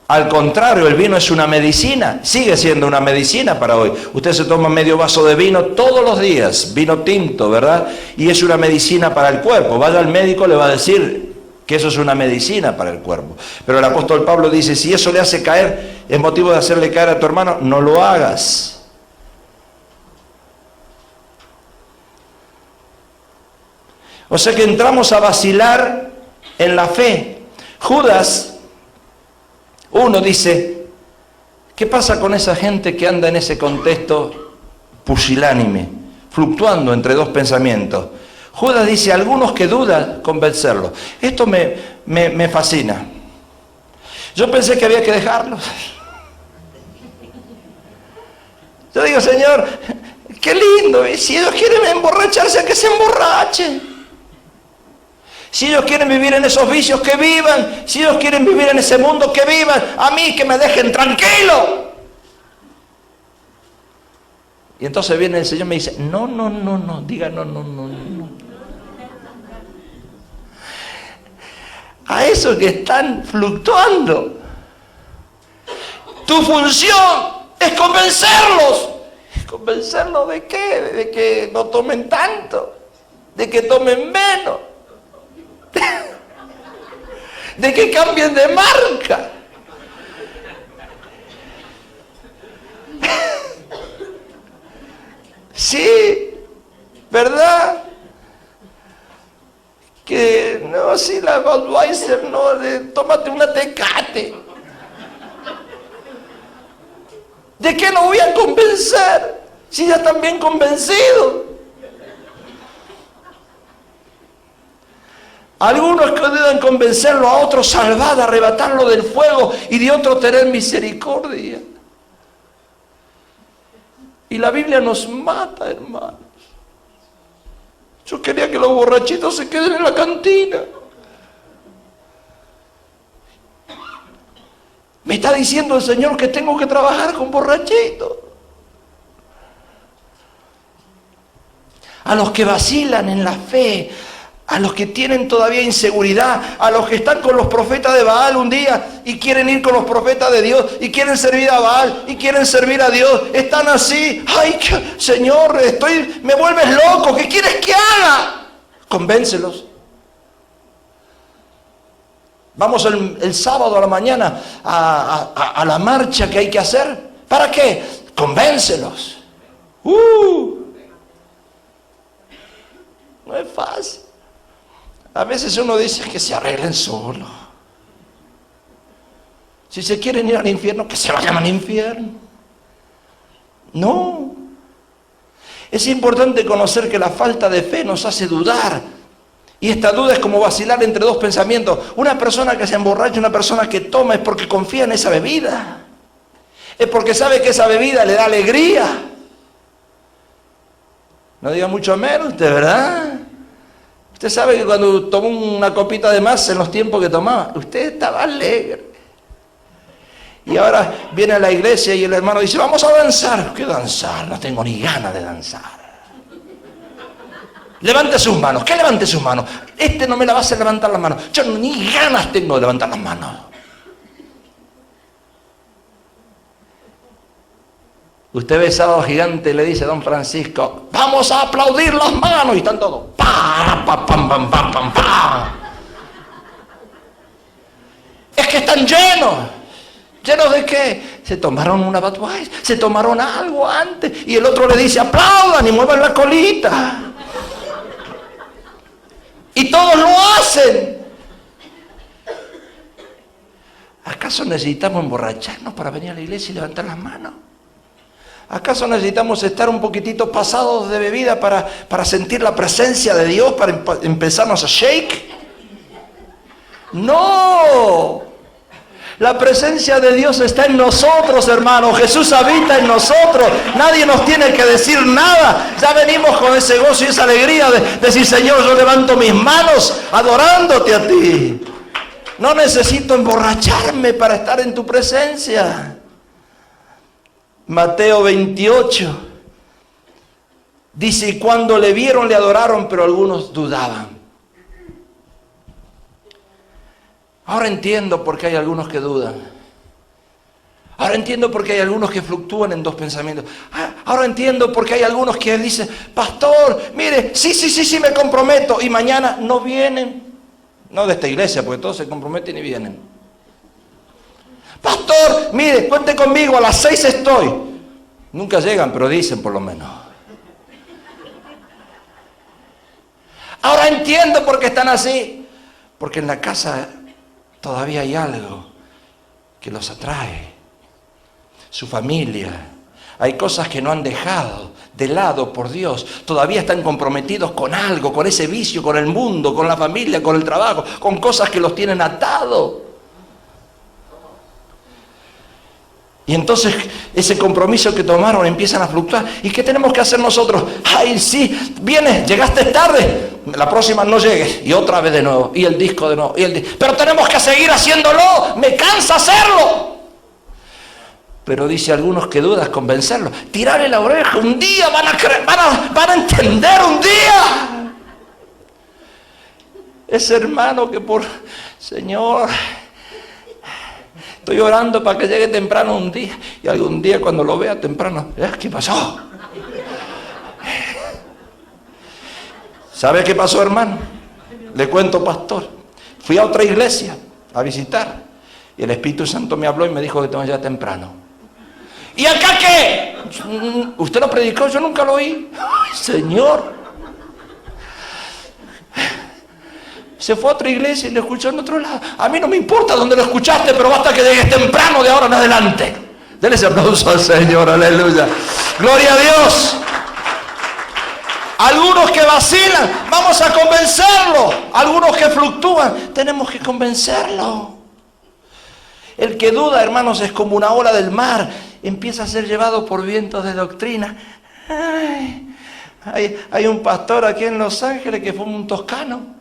Al contrario, el vino es una medicina, sigue siendo una medicina para hoy. Usted se toma medio vaso de vino todos los días, vino tinto, ¿verdad? Y es una medicina para el cuerpo. Vaya al médico, le va a decir que eso es una medicina para el cuerpo. Pero el apóstol Pablo dice, si eso le hace caer, es motivo de hacerle caer a tu hermano, no lo hagas. O sea que entramos a vacilar en la fe. Judas, uno dice, ¿qué pasa con esa gente que anda en ese contexto pusilánime, fluctuando entre dos pensamientos? Judas dice, algunos que dudan, convencerlos. Esto me fascina. Yo pensé que había que dejarlos. Yo digo, Señor, qué lindo, si ellos quieren emborracharse, que se emborrachen. Si ellos quieren vivir en esos vicios, que vivan. Si ellos quieren vivir en ese mundo, que vivan. A mí, que me dejen tranquilo. Y entonces viene el Señor y me dice, no, diga no. A esos que están fluctuando, tu función es convencerlos. ¿Convencerlos de qué? De que no tomen tanto, de que tomen menos, de que cambien de marca. Sí, ¿verdad? Que no, si la Budweiser, no, tómate una Tecate. ¿De qué lo voy a convencer? Si ya están bien convencidos. Algunos que deben convencerlo, a otros salvar, arrebatarlo del fuego, y de otros tener misericordia. Y la Biblia nos mata, hermanos. Yo quería que los borrachitos se queden en la cantina. Me está diciendo el Señor que tengo que trabajar con borrachitos. A los que vacilan en la fe, a los que tienen todavía inseguridad, a los que están con los profetas de Baal un día y quieren ir con los profetas de Dios y quieren servir a Baal y quieren servir a Dios, están así, ay Señor, me vuelves loco, ¿qué quieres que haga? Convéncelos. Vamos el sábado a la mañana a la marcha que hay que hacer. ¿Para qué? Convéncelos. No es fácil. A veces uno dice que se arreglen solos. Si se quieren ir al infierno, que se vayan al infierno. No. Es importante conocer que la falta de fe nos hace dudar. Y esta duda es como vacilar entre dos pensamientos. Una persona que se emborracha, una persona que toma, es porque confía en esa bebida. Es porque sabe que esa bebida le da alegría. No diga mucho menos usted, ¿verdad? Usted sabe que cuando tomó una copita de más en los tiempos que tomaba, usted estaba alegre. Y ahora viene a la iglesia y el hermano dice, vamos a danzar. ¿Qué danzar? No tengo ni ganas de danzar. Levante sus manos. ¿Qué levante sus manos? Este no me la va a hacer levantar las manos. Yo ni ganas tengo de levantar las manos. Usted ve Sábado Gigante y le dice a don Francisco, vamos a aplaudir las manos. Y están todos. Pa, pa, pam, pam, pam, pam, pam. Es que están llenos. ¿Llenos de qué? Se tomaron una Budweiser, se tomaron algo antes. Y el otro le dice, aplaudan y muevan la colita. Y todos lo hacen. ¿Acaso necesitamos emborracharnos para venir a la iglesia y levantar las manos? ¿Acaso necesitamos estar un poquitito pasados de bebida para sentir la presencia de Dios, para empezarnos a shake? ¡No! La presencia de Dios está en nosotros, hermanos. Jesús habita en nosotros. Nadie nos tiene que decir nada. Ya venimos con ese gozo y esa alegría de decir, Señor, yo levanto mis manos adorándote a ti. No necesito emborracharme para estar en tu presencia. Mateo 28 dice, y cuando le vieron le adoraron, pero algunos dudaban. Ahora entiendo por qué hay algunos que dudan. Ahora entiendo por qué hay algunos que fluctúan en dos pensamientos. Ahora entiendo por qué hay algunos que dicen, pastor, mire, sí, me comprometo. Y mañana no vienen. No de esta iglesia, porque todos se comprometen y vienen. Pastor, mire, cuente conmigo, a las 6 estoy. Nunca llegan, pero dicen por lo menos. Ahora entiendo por qué están así. Porque en la casa todavía hay algo que los atrae. Su familia. Hay cosas que no han dejado de lado por Dios. Todavía están comprometidos con algo, con ese vicio, con el mundo, con la familia, con el trabajo, con cosas que los tienen atados. Y entonces ese compromiso que tomaron empiezan a fluctuar. ¿Y qué tenemos que hacer nosotros? Ay, sí, vienes, llegaste tarde. La próxima no llegues. Y otra vez de nuevo. Y el disco de nuevo. Pero tenemos que seguir haciéndolo. Me cansa hacerlo. Pero dice algunos que dudas convencerlos. Tirarle la oreja. Un día van a entender un día. Ese hermano que Señor, estoy orando para que llegue temprano un día. Y algún día cuando lo vea temprano, ¿qué pasó? ¿Sabe qué pasó, hermano? Le cuento, pastor. Fui a otra iglesia a visitar. Y el Espíritu Santo me habló y me dijo que tengo ya temprano. ¿Y acá qué? ¿Usted lo predicó? Yo nunca lo oí. Ay, Señor. Se fue a otra iglesia y lo escuchó en otro lado. A mí no me importa dónde lo escuchaste, pero basta que llegues temprano de ahora en adelante. Denle ese aplauso al Señor, aleluya. Gloria a Dios. Algunos que vacilan, vamos a convencerlo. Algunos que fluctúan, tenemos que convencerlo. El que duda, hermanos, es como una ola del mar. Empieza a ser llevado por vientos de doctrina. Hay un pastor aquí en Los Ángeles que fue un toscano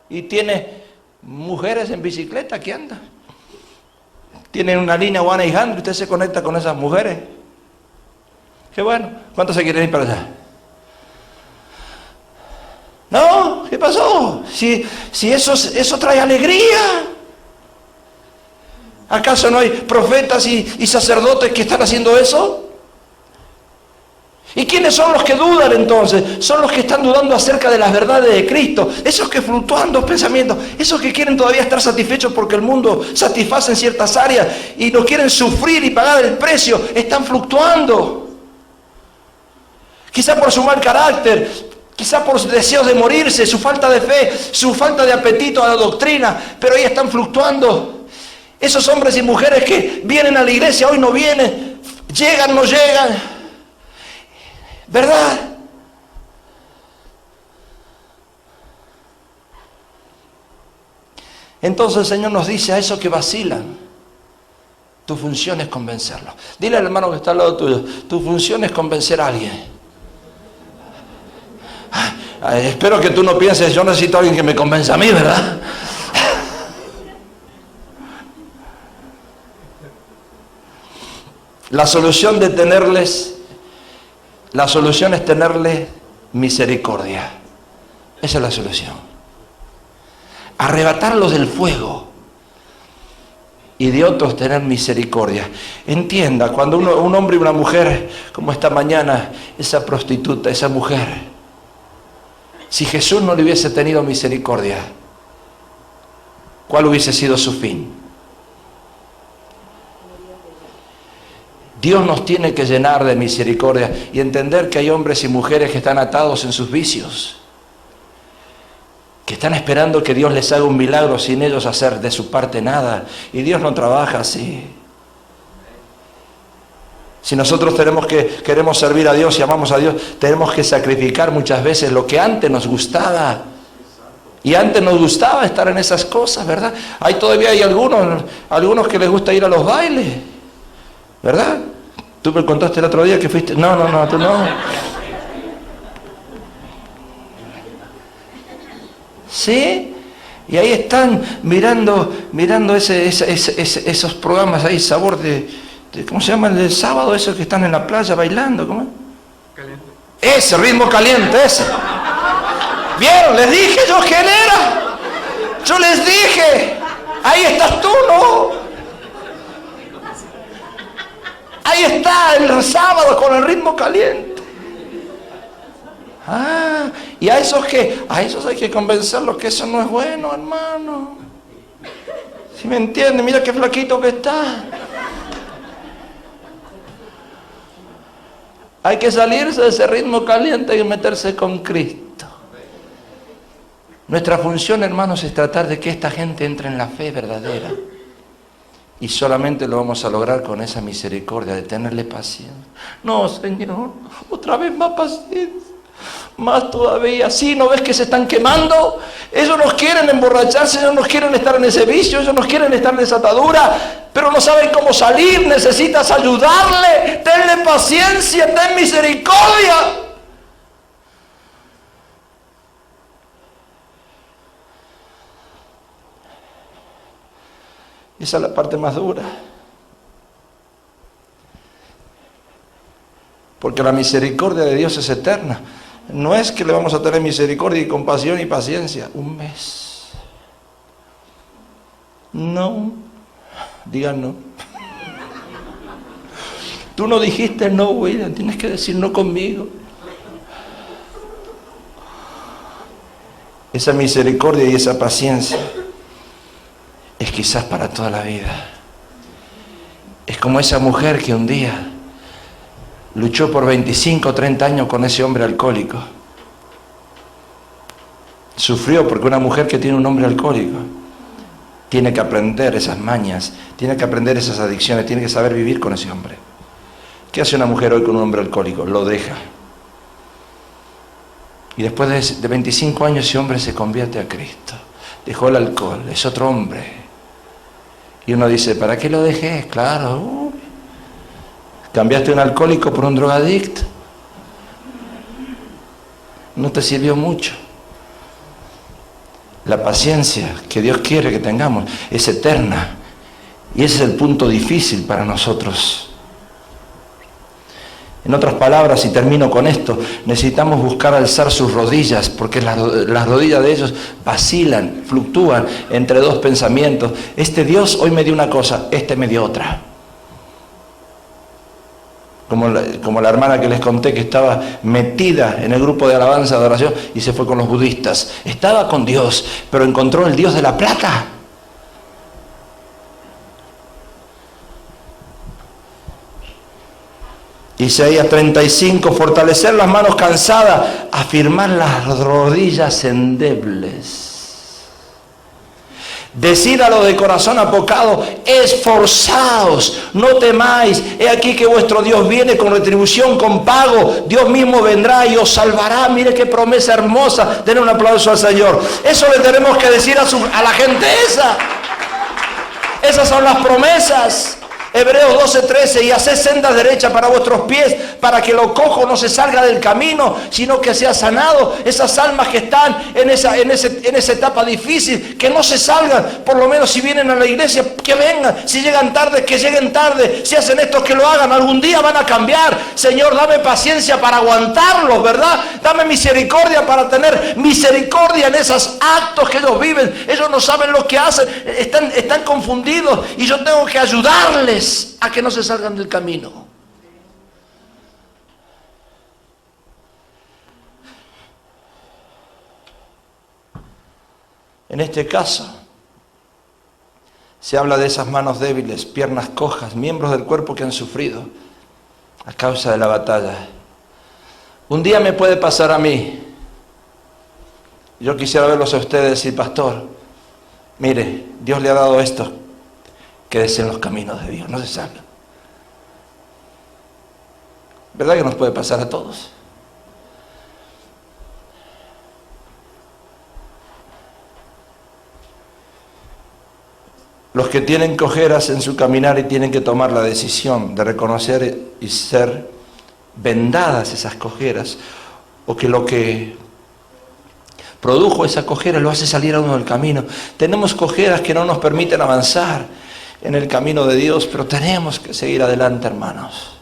y tiene mujeres en bicicleta que andan. Tienen una línea 1-800, usted se conecta con esas mujeres. Qué bueno. ¿Cuántos se quieren ir para allá? No, ¿qué pasó? Si eso trae alegría. ¿Acaso no hay profetas y sacerdotes que están haciendo eso? ¿Y quiénes son los que dudan entonces? Son los que están dudando acerca de las verdades de Cristo. Esos que fluctúan dos pensamientos. Esos que quieren todavía estar satisfechos porque el mundo satisface en ciertas áreas y no quieren sufrir y pagar el precio. Están fluctuando. Quizá por su mal carácter, quizá por sus deseos de morirse, su falta de fe, su falta de apetito a la doctrina. Pero ahí están fluctuando. Esos hombres y mujeres que vienen a la iglesia, hoy no vienen, llegan, no llegan. ¿Verdad? Entonces el Señor nos dice a esos que vacilan, tu función es convencerlos. Dile al hermano que está al lado tuyo, tu función es convencer a alguien. Espero que tú no pienses, yo necesito a alguien que me convenza a mí, ¿verdad? La solución es tenerles misericordia. Esa es la solución. Arrebatarlos del fuego y de otros tener misericordia. Entienda, cuando un hombre y una mujer, como esta mañana, esa prostituta, esa mujer, si Jesús no le hubiese tenido misericordia, ¿cuál hubiese sido su fin? Dios nos tiene que llenar de misericordia y entender que hay hombres y mujeres que están atados en sus vicios, que están esperando que Dios les haga un milagro sin ellos hacer de su parte nada. Y Dios no trabaja así. Si nosotros queremos servir a Dios y amamos a Dios, tenemos que sacrificar muchas veces lo que antes nos gustaba. Y antes nos gustaba estar en esas cosas, ¿verdad? Todavía hay algunos que les gusta ir a los bailes, ¿verdad? Tú me contaste el otro día que fuiste... No, tú no. ¿Sí? Y ahí están mirando esos programas ahí, sabor de... ¿Cómo se llama el del sábado? Esos que están en la playa bailando, ¿cómo es? Caliente. Ese, ritmo caliente, ese. ¿Vieron? Les dije yo quién era. Yo les dije. Ahí estás tú, ¿no? Ahí está el sábado con el ritmo caliente. Y a esos hay que convencerlos que eso no es bueno, hermano. ¿Sí me entienden? Mira qué flaquito que está. Hay que salirse de ese ritmo caliente y meterse con Cristo. Nuestra función, hermanos, es tratar de que esta gente entre en la fe verdadera. Y solamente lo vamos a lograr con esa misericordia de tenerle paciencia. No, Señor, otra vez más paciencia. Más todavía. ¿Sí? ¿No ves que se están quemando? Ellos no quieren emborracharse, ellos no quieren estar en ese vicio, ellos no quieren estar en esa atadura, pero no saben cómo salir. Necesitas ayudarle. Tenle paciencia, ten misericordia. Esa es la parte más dura. Porque la misericordia de Dios es eterna. No es que le vamos a tener misericordia y compasión y paciencia. Un mes. No. Digan no. Tú no dijiste no, William. Tienes que decir no conmigo. Esa misericordia y esa paciencia es quizás para toda la vida. Es como esa mujer que un día luchó por 25 o 30 años con ese hombre alcohólico. Sufrió porque una mujer que tiene un hombre alcohólico tiene que aprender esas mañas, tiene que aprender esas adicciones, tiene que saber vivir con ese hombre. ¿Qué hace una mujer hoy con un hombre alcohólico? Lo deja. Y después de 25 años ese hombre se convierte a Cristo. Dejó el alcohol, es otro hombre. Y uno dice, ¿para qué lo dejé? Claro, cambiaste un alcohólico por un drogadicto. No te sirvió mucho. La paciencia que Dios quiere que tengamos es eterna. Y ese es el punto difícil para nosotros. En otras palabras, y termino con esto, necesitamos buscar alzar sus rodillas, porque las rodillas de ellos vacilan, fluctúan entre dos pensamientos. Este Dios hoy me dio una cosa, este me dio otra. Como la hermana que les conté que estaba metida en el grupo de alabanza, de adoración, y se fue con los budistas. Estaba con Dios, pero encontró el Dios de la plata. Isaías 35, fortalecer las manos cansadas, afirmar las rodillas endebles. Decid a los de corazón apocado, esforzaos, no temáis, he aquí que vuestro Dios viene con retribución, con pago, Dios mismo vendrá y os salvará. Mire qué promesa hermosa, denle un aplauso al Señor. Eso le tenemos que decir a la gente esa. Esas son las promesas. Hebreos 12:13, y haced sendas derechas para vuestros pies, para que lo cojo no se salga del camino, sino que sea sanado. Esas almas que están en esa etapa difícil, que no se salgan, por lo menos si vienen a la iglesia, que vengan, si llegan tarde, que lleguen tarde, si hacen esto, que lo hagan, algún día van a cambiar. Señor, dame paciencia para aguantarlos, ¿verdad? Dame misericordia para tener misericordia en esos actos que ellos viven. Ellos no saben lo que hacen, están confundidos, y yo tengo que ayudarles a que no se salgan del camino. En este caso, se habla de esas manos débiles, piernas cojas, miembros del cuerpo que han sufrido a causa de la batalla. Un día me puede pasar a mí. Yo quisiera verlos a ustedes y pastor, mire, Dios le ha dado esto. Quédese en los caminos de Dios, no se salga. ¿Verdad que nos puede pasar a todos? Los que tienen cojeras en su caminar y tienen que tomar la decisión de reconocer y ser vendadas esas cojeras, o que lo que produjo esa cojera lo hace salir a uno del camino. Tenemos cojeras que no nos permiten avanzar en el camino de Dios, pero tenemos que seguir adelante, hermanos.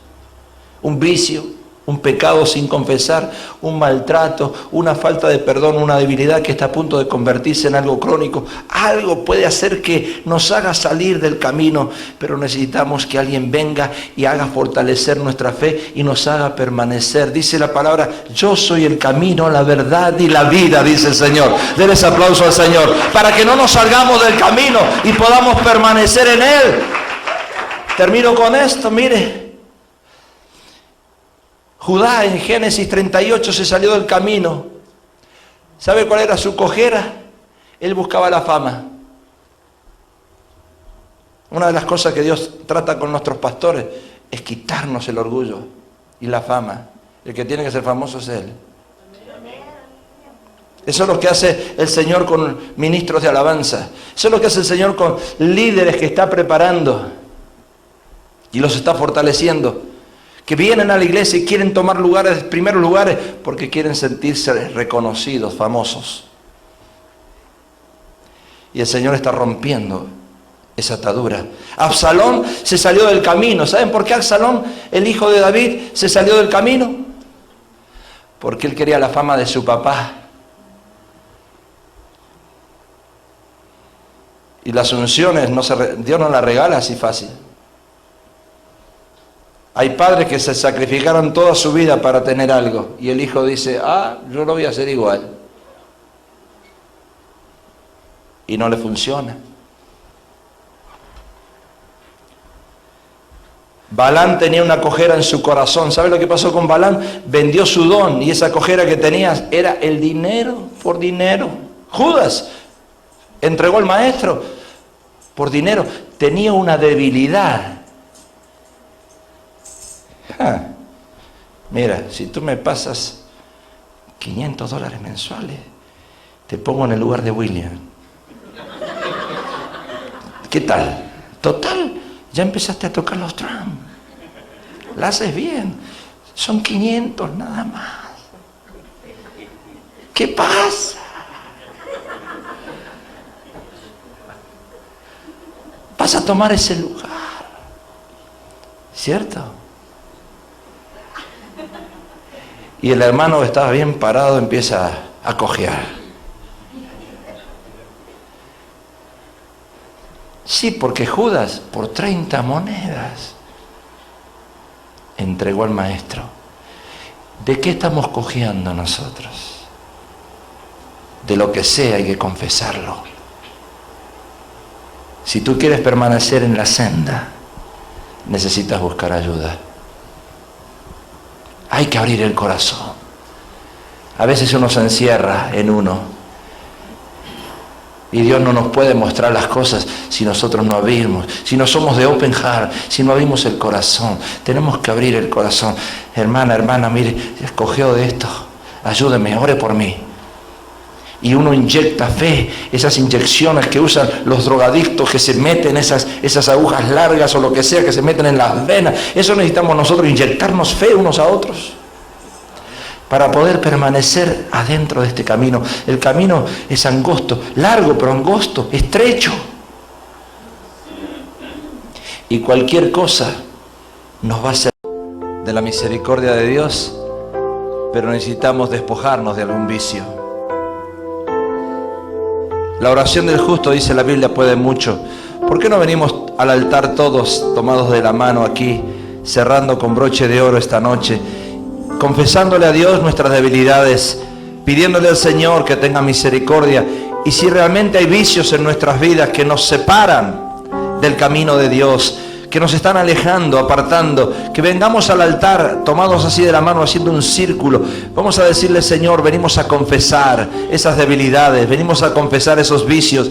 Un vicio, un pecado sin confesar, un maltrato, una falta de perdón, una debilidad que está a punto de convertirse en algo crónico. Algo puede hacer que nos haga salir del camino, pero necesitamos que alguien venga y haga fortalecer nuestra fe y nos haga permanecer. Dice la palabra, yo soy el camino, la verdad y la vida, dice el Señor. Denle ese aplauso al Señor, para que no nos salgamos del camino y podamos permanecer en Él. Termino con esto, mire. Judá en Génesis 38 se salió del camino. ¿Sabe cuál era su cojera? Él buscaba la fama. Una de las cosas que Dios trata con nuestros pastores es quitarnos el orgullo y la fama. El que tiene que ser famoso es Él. Eso es lo que hace el Señor con ministros de alabanza. Eso es lo que hace el Señor con líderes que está preparando y los está fortaleciendo. Que vienen a la iglesia y quieren tomar lugares, primeros lugares, porque quieren sentirse reconocidos, famosos. Y el Señor está rompiendo esa atadura. Absalón se salió del camino. ¿Saben por qué Absalón, el hijo de David, se salió del camino? Porque él quería la fama de su papá. Y las unciones, Dios no las regala así fácil. Hay padres que se sacrificaron toda su vida para tener algo. Y el hijo dice, yo lo voy a hacer igual. Y no le funciona. Balán tenía una cojera en su corazón. ¿Sabe lo que pasó con Balán? Vendió su don y esa cojera que tenía era el dinero por dinero. Judas entregó al maestro por dinero. Tenía una debilidad. Mira, si tú me pasas $500 mensuales, te pongo en el lugar de William. ¿Qué tal? Total, ya empezaste a tocar los drums. La haces bien. Son 500 nada más. ¿Qué pasa? Vas a tomar ese lugar. ¿Cierto? Y el hermano que estaba bien parado empieza a cojear. Sí, porque Judas, por 30 monedas, entregó al Maestro. ¿De qué estamos cojeando nosotros? De lo que sea hay que confesarlo. Si tú quieres permanecer en la senda, necesitas buscar ayuda. Hay que abrir el corazón. A veces uno se encierra en uno. Y Dios no nos puede mostrar las cosas si nosotros no abrimos, si no somos de open heart, si no abrimos el corazón. Tenemos que abrir el corazón. Hermana, mire, escogió de esto. Ayúdeme, ore por mí. Y uno inyecta fe, esas inyecciones que usan los drogadictos, que se meten esas agujas largas o lo que sea, que se meten en las venas. Eso necesitamos nosotros, inyectarnos fe unos a otros, para poder permanecer adentro de este camino. El camino es angosto, largo pero angosto, estrecho. Y cualquier cosa nos va a hacer de la misericordia de Dios, pero necesitamos despojarnos de algún vicio. La oración del justo, dice la Biblia, puede mucho. ¿Por qué no venimos al altar todos tomados de la mano aquí, cerrando con broche de oro esta noche, confesándole a Dios nuestras debilidades, pidiéndole al Señor que tenga misericordia? Y si realmente hay vicios en nuestras vidas que nos separan del camino de Dios, que nos están alejando, apartando, que vengamos al altar tomados así de la mano, haciendo un círculo. Vamos a decirle: Señor, venimos a confesar esas debilidades, venimos a confesar esos vicios.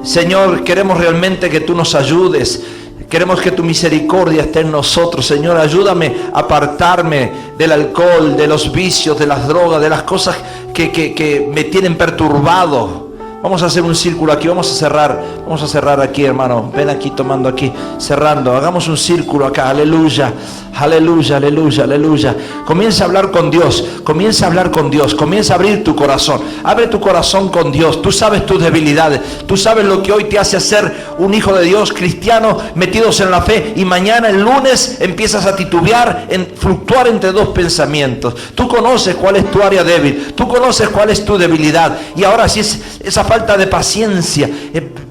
Señor, queremos realmente que tú nos ayudes. Queremos que tu misericordia esté en nosotros. Señor, ayúdame a apartarme del alcohol, de los vicios, de las drogas, de las cosas que me tienen perturbado. Vamos a hacer un círculo aquí, vamos a cerrar aquí, hermano. Ven aquí, tomando aquí, cerrando. Hagamos un círculo acá, aleluya, aleluya, aleluya, aleluya. Comienza a hablar con Dios, comienza a hablar con Dios, comienza a abrir tu corazón. Abre tu corazón con Dios. Tú sabes tus debilidades, tú sabes lo que hoy te hace ser un hijo de Dios, cristiano, metidos en la fe. Y mañana, el lunes, empiezas a titubear, fluctuar entre dos pensamientos. Tú conoces cuál es tu área débil, tú conoces cuál es tu debilidad. Y ahora, si es esa falta de paciencia,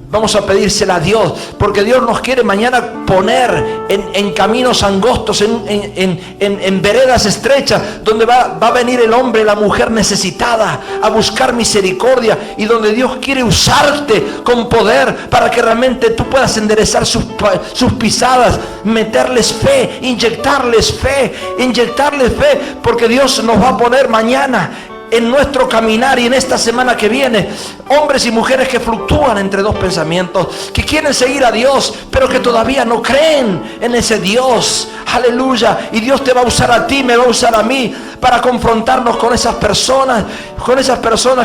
vamos a pedírsela a Dios, porque Dios nos quiere mañana poner en caminos angostos, en veredas estrechas, donde va a venir el hombre, la mujer necesitada a buscar misericordia, y donde Dios quiere usarte con poder para que realmente tú puedas enderezar sus pisadas, meterles fe, inyectarles fe, porque Dios nos va a poner mañana en nuestro caminar y en esta semana que viene, hombres y mujeres que fluctúan entre dos pensamientos, que quieren seguir a Dios, pero que todavía no creen en ese Dios. Aleluya. Y Dios te va a usar a ti, me va a usar a mí, para confrontarnos con esas personas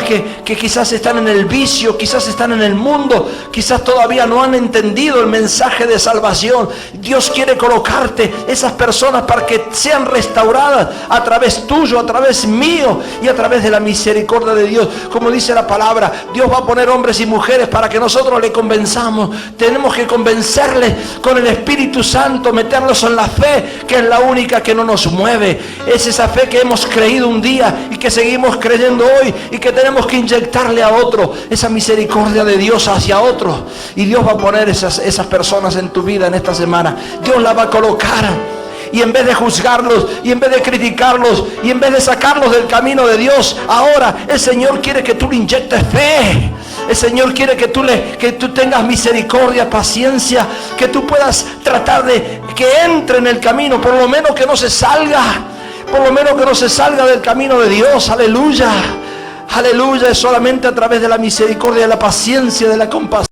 que quizás están en el vicio, quizás están en el mundo, quizás todavía no han entendido el mensaje de salvación. Dios quiere colocarte esas personas para que sean restauradas a través tuyo, a través mío y a través de la misericordia de Dios. Como dice la palabra, Dios va a poner hombres y mujeres para que nosotros le convenzamos. Tenemos que convencerles con el Espíritu Santo, meterlos en la fe, que es la única que no nos mueve. Es esa fe que hemos creído un día y que seguimos creyendo hoy, y que tenemos que inyectarle a otro esa misericordia de Dios hacia otro. Y Dios va a poner esas personas en tu vida en esta semana. Dios la va a colocar. Y en vez de juzgarlos, y en vez de criticarlos, y en vez de sacarlos del camino de Dios, ahora el Señor quiere que tú le inyectes fe. El Señor quiere que tú tengas misericordia, paciencia, que tú puedas tratar de que entre en el camino, por lo menos que no se salga del camino de Dios. Aleluya. Aleluya. Es solamente a través de la misericordia, de la paciencia, de la compasión,